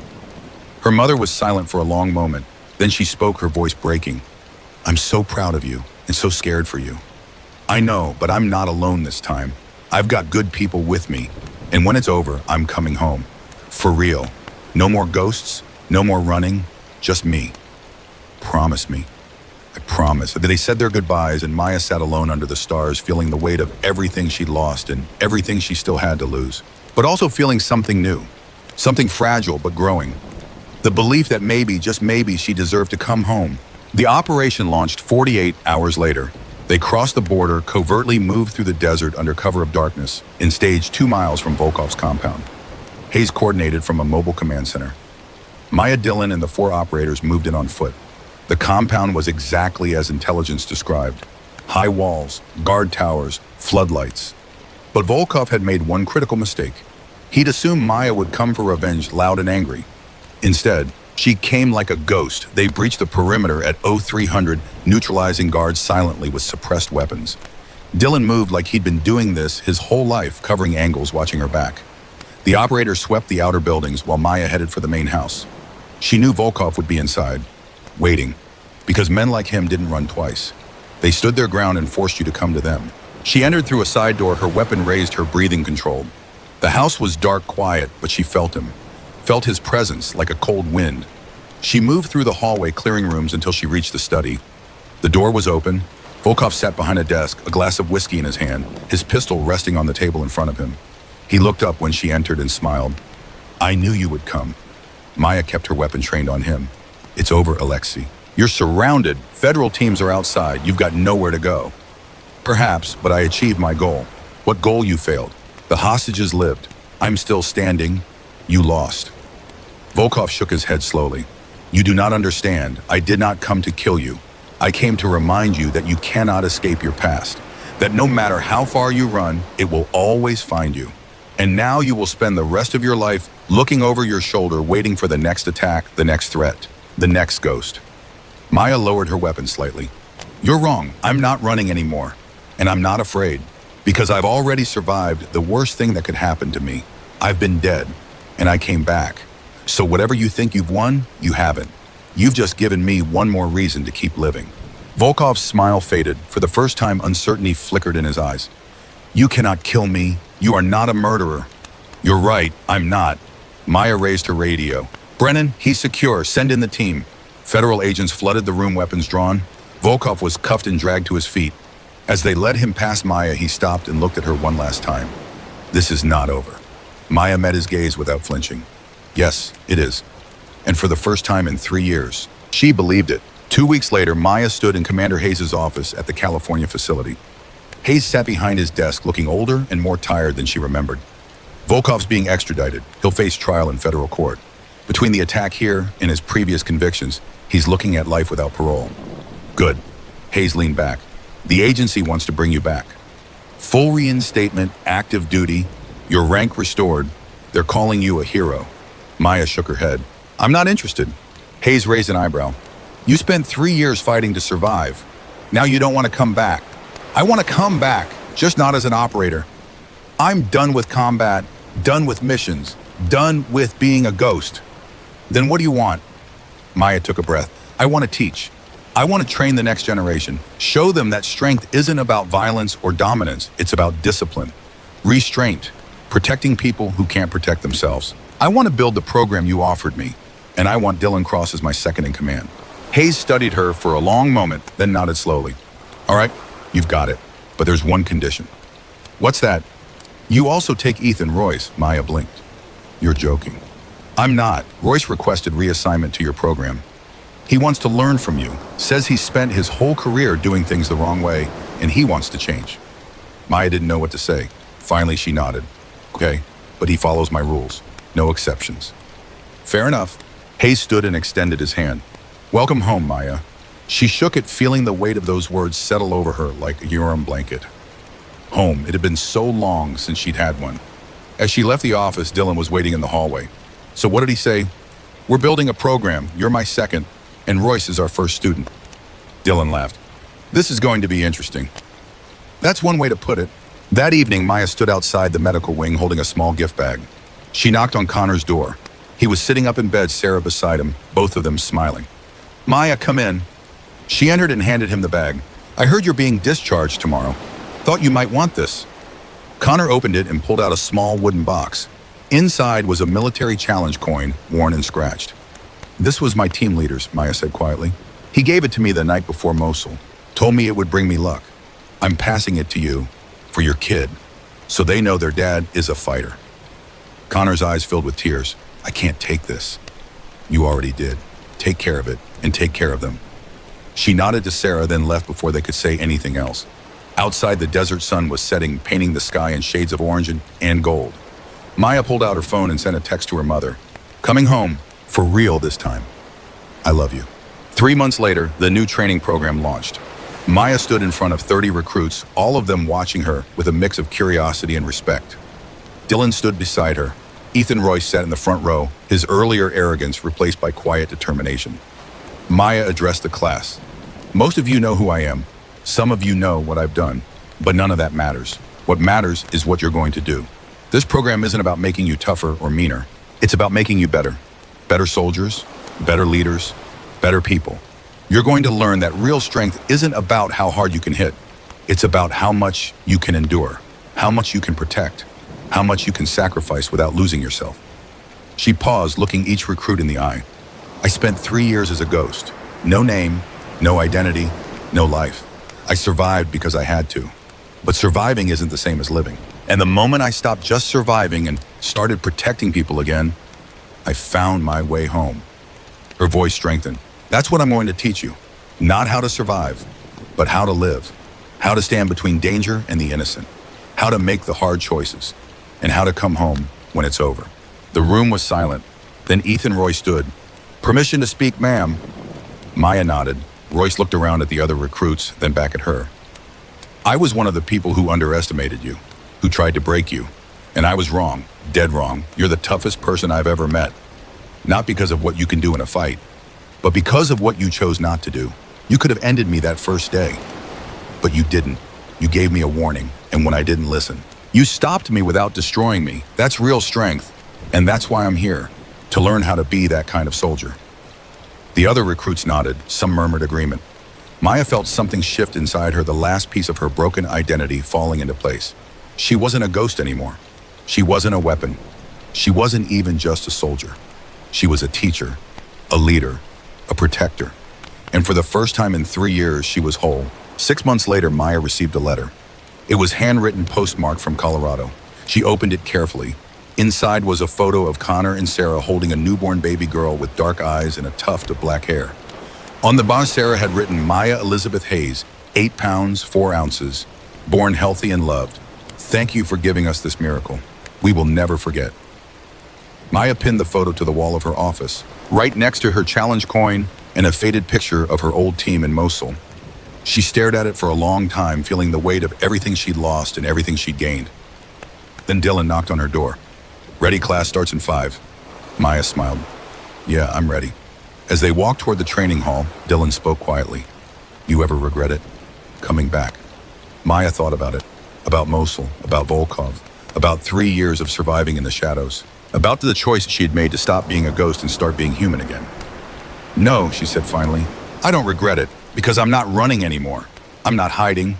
Her mother was silent for a long moment. Then she spoke, her voice breaking. I'm so proud of you and so scared for you. I know, but I'm not alone this time. I've got good people with me, and when it's over, I'm coming home. For real. No more ghosts, no more running, just me. Promise me. I promise. They said their goodbyes, and Maya sat alone under the stars, feeling the weight of everything she'd lost and everything she still had to lose, but also feeling something new, something fragile but growing. The belief that maybe, just maybe, she deserved to come home. The operation launched 48 hours later. They crossed the border, covertly moved through the desert under cover of darkness, and staged 2 miles from Volkov's compound. Hayes coordinated from a mobile command center. Maya, Dylan, and the 4 operators moved in on foot. The compound was exactly as intelligence described. High walls, guard towers, floodlights. But Volkov had made one critical mistake. He'd assumed Maya would come for revenge loud and angry. Instead, She came like a ghost. They breached the perimeter at 0300, neutralizing guards silently with suppressed weapons. Dylan moved like he'd been doing this his whole life, covering angles, watching her back. The operator swept the outer buildings while Maya headed for the main house. She knew Volkov would be inside, waiting, because men like him didn't run twice. They stood their ground and forced you to come to them. She entered through a side door, her weapon raised, her breathing controlled. The house was dark, quiet, but she felt him. Felt his presence like a cold wind. She moved through the hallway, clearing rooms until she reached the study. The door was open. Volkov sat behind a desk, a glass of whiskey in his hand, his pistol resting on the table in front of him. He looked up when she entered and smiled. "I knew you would come." Maya kept her weapon trained on him. "It's over, Alexei. You're surrounded. Federal teams are outside. You've got nowhere to go." "Perhaps, but I achieved my goal." "What goal? You failed. The hostages lived. I'm still standing. You lost." Volkov shook his head slowly. "You do not understand. I did not come to kill you. I came to remind you that you cannot escape your past, that no matter how far you run, it will always find you. And now you will spend the rest of your life looking over your shoulder, waiting for the next attack, the next threat, the next ghost." Maya lowered her weapon slightly. "You're wrong. I'm not running anymore. And I'm not afraid, because I've already survived the worst thing that could happen to me. I've been dead, and I came back. So whatever you think you've won, you haven't. You've just given me one more reason to keep living." Volkov's smile faded. For the first time, uncertainty flickered in his eyes. "You cannot kill me. You are not a murderer." "You're right, I'm not." Maya raised her radio. "Brennan, he's secure. Send in the team." Federal agents flooded the room, weapons drawn. Volkov was cuffed and dragged to his feet. As they led him past Maya, he stopped and looked at her one last time. "This is not over." Maya met his gaze without flinching. "Yes, it is." And for the first time in 3 years, she believed it. 2 weeks later, Maya stood in Commander Hayes' office at the California facility. Hayes sat behind his desk, looking older and more tired than she remembered. "Volkov's being extradited. He'll face trial in federal court. Between the attack here and his previous convictions, he's looking at life without parole." "Good." Hayes leaned back. "The agency wants to bring you back. Full reinstatement, active duty, your rank restored. They're calling you a hero." Maya shook her head. "I'm not interested." Hayes raised an eyebrow. "You spent 3 years fighting to survive. Now you don't want to come back." "I want to come back, just not as an operator. I'm done with combat, done with missions, done with being a ghost." "Then what do you want?" Maya took a breath. "I want to teach. I want to train the next generation. Show them that strength isn't about violence or dominance. It's about discipline, restraint, protecting people who can't protect themselves. I want to build the program you offered me, and I want Dylan Cross as my second in command." Hayes studied her for a long moment, then nodded slowly. "All right, you've got it. But there's one condition." "What's that?" "You also take Ethan Royce." Maya blinked. "You're joking." "I'm not. Royce requested reassignment to your program. He wants to learn from you, says he spent his whole career doing things the wrong way, and he wants to change." Maya didn't know what to say. Finally, she nodded. "Okay, but he follows my rules. No exceptions." "Fair enough." Hayes stood and extended his hand. "Welcome home, Maya." She shook it, feeling the weight of those words settle over her like a Urim blanket. Home. It had been so long since she'd had one. As she left the office, Dylan was waiting in the hallway. "So what did he say?" "We're building a program. You're my second, and Royce is our first student." Dylan laughed. "This is going to be interesting." "That's one way to put it." That evening, Maya stood outside the medical wing holding a small gift bag. She knocked on Connor's door. He was sitting up in bed, Sarah beside him, both of them smiling. "Maya, come in." She entered and handed him the bag. "I heard you're being discharged tomorrow. Thought you might want this." Connor opened it and pulled out a small wooden box. Inside was a military challenge coin, worn and scratched. "This was my team leader's," Maya said quietly. "He gave it to me the night before Mosul. Told me it would bring me luck. I'm passing it to you, for your kid, so they know their dad is a fighter." Connor's eyes filled with tears. "I can't take this." "You already did. Take care of it, and take care of them." She nodded to Sarah, then left before they could say anything else. Outside, the desert sun was setting, painting the sky in shades of orange and gold. Maya pulled out her phone and sent a text to her mother. "Coming home, for real this time. I love you." 3 months later, the new training program launched. Maya stood in front of 30 recruits, all of them watching her with a mix of curiosity and respect. Dylan stood beside her, Ethan Royce sat in the front row, his earlier arrogance replaced by quiet determination. Maya addressed the class. Most of you know who I am. Some of you know what I've done. But none of that matters. What matters is what you're going to do. This program isn't about making you tougher or meaner. It's about making you better. Better soldiers, better leaders, better people. You're going to learn that real strength isn't about how hard you can hit. It's about how much you can endure, how much you can protect, how much you can sacrifice without losing yourself. She paused, looking each recruit in the eye. I spent 3 years as a ghost. No name, no identity, no life. I survived because I had to. But surviving isn't the same as living. And the moment I stopped just surviving and started protecting people again, I found my way home. Her voice strengthened. That's what I'm going to teach you. Not how to survive, but how to live. How to stand between danger and the innocent. How to make the hard choices. And how to come home when it's over. The room was silent. Then Ethan Royce stood. Permission to speak, ma'am. Maya nodded. Royce looked around at the other recruits, then back at her. I was one of the people who underestimated you, who tried to break you. And I was wrong, dead wrong. You're the toughest person I've ever met. Not because of what you can do in a fight, but because of what you chose not to do. You could have ended me that first day. But you didn't. You gave me a warning, and when I didn't listen, you stopped me without destroying me. That's real strength. And that's why I'm here, to learn how to be that kind of soldier. The other recruits nodded, some murmured agreement. Maya felt something shift inside her, the last piece of her broken identity falling into place. She wasn't a ghost anymore. She wasn't a weapon. She wasn't even just a soldier. She was a teacher, a leader, a protector. And for the first time in 3 years, she was whole. 6 months later, Maya received a letter. It was handwritten, postmarked from Colorado. She opened it carefully. Inside was a photo of Connor and Sarah holding a newborn baby girl with dark eyes and a tuft of black hair. On the bottom, Sarah had written, Maya Elizabeth Hayes, 8 pounds, 4 ounces, born healthy and loved. Thank you for giving us this miracle. We will never forget. Maya pinned the photo to the wall of her office, right next to her challenge coin and a faded picture of her old team in Mosul. She stared at it for a long time, feeling the weight of everything she'd lost and everything she'd gained. Then Dylan knocked on her door. Ready, class starts in 5. Maya smiled. Yeah, I'm ready. As they walked toward the training hall, Dylan spoke quietly. You ever regret it? Coming back. Maya thought about it. About Mosul, about Volkov, about 3 years of surviving in the shadows. About the choice she had made to stop being a ghost and start being human again. No, she said finally. I don't regret it, because I'm not running anymore. I'm not hiding.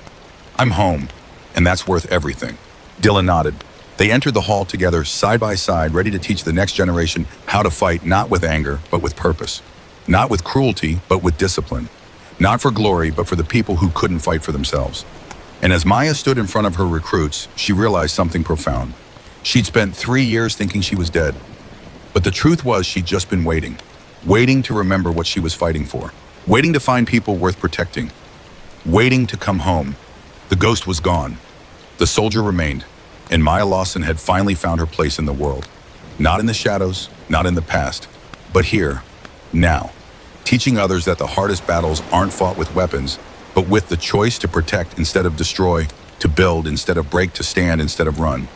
I'm home, and that's worth everything. Dylan nodded. They entered the hall together, side by side, ready to teach the next generation how to fight, not with anger, but with purpose. Not with cruelty, but with discipline. Not for glory, but for the people who couldn't fight for themselves. And as Maya stood in front of her recruits, she realized something profound. She'd spent 3 years thinking she was dead. But the truth was she'd just been waiting. Waiting to remember what she was fighting for. Waiting to find people worth protecting. Waiting to come home. The ghost was gone. The soldier remained. And Maya Lawson had finally found her place in the world. Not in the shadows, not in the past, but here, now. Teaching others that the hardest battles aren't fought with weapons, but with the choice to protect instead of destroy, to build instead of break, to stand instead of run.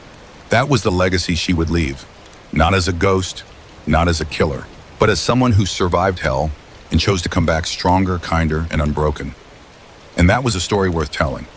That was the legacy she would leave. Not as a ghost, not as a killer, but as someone who survived hell and chose to come back stronger, kinder, and unbroken. And that was a story worth telling.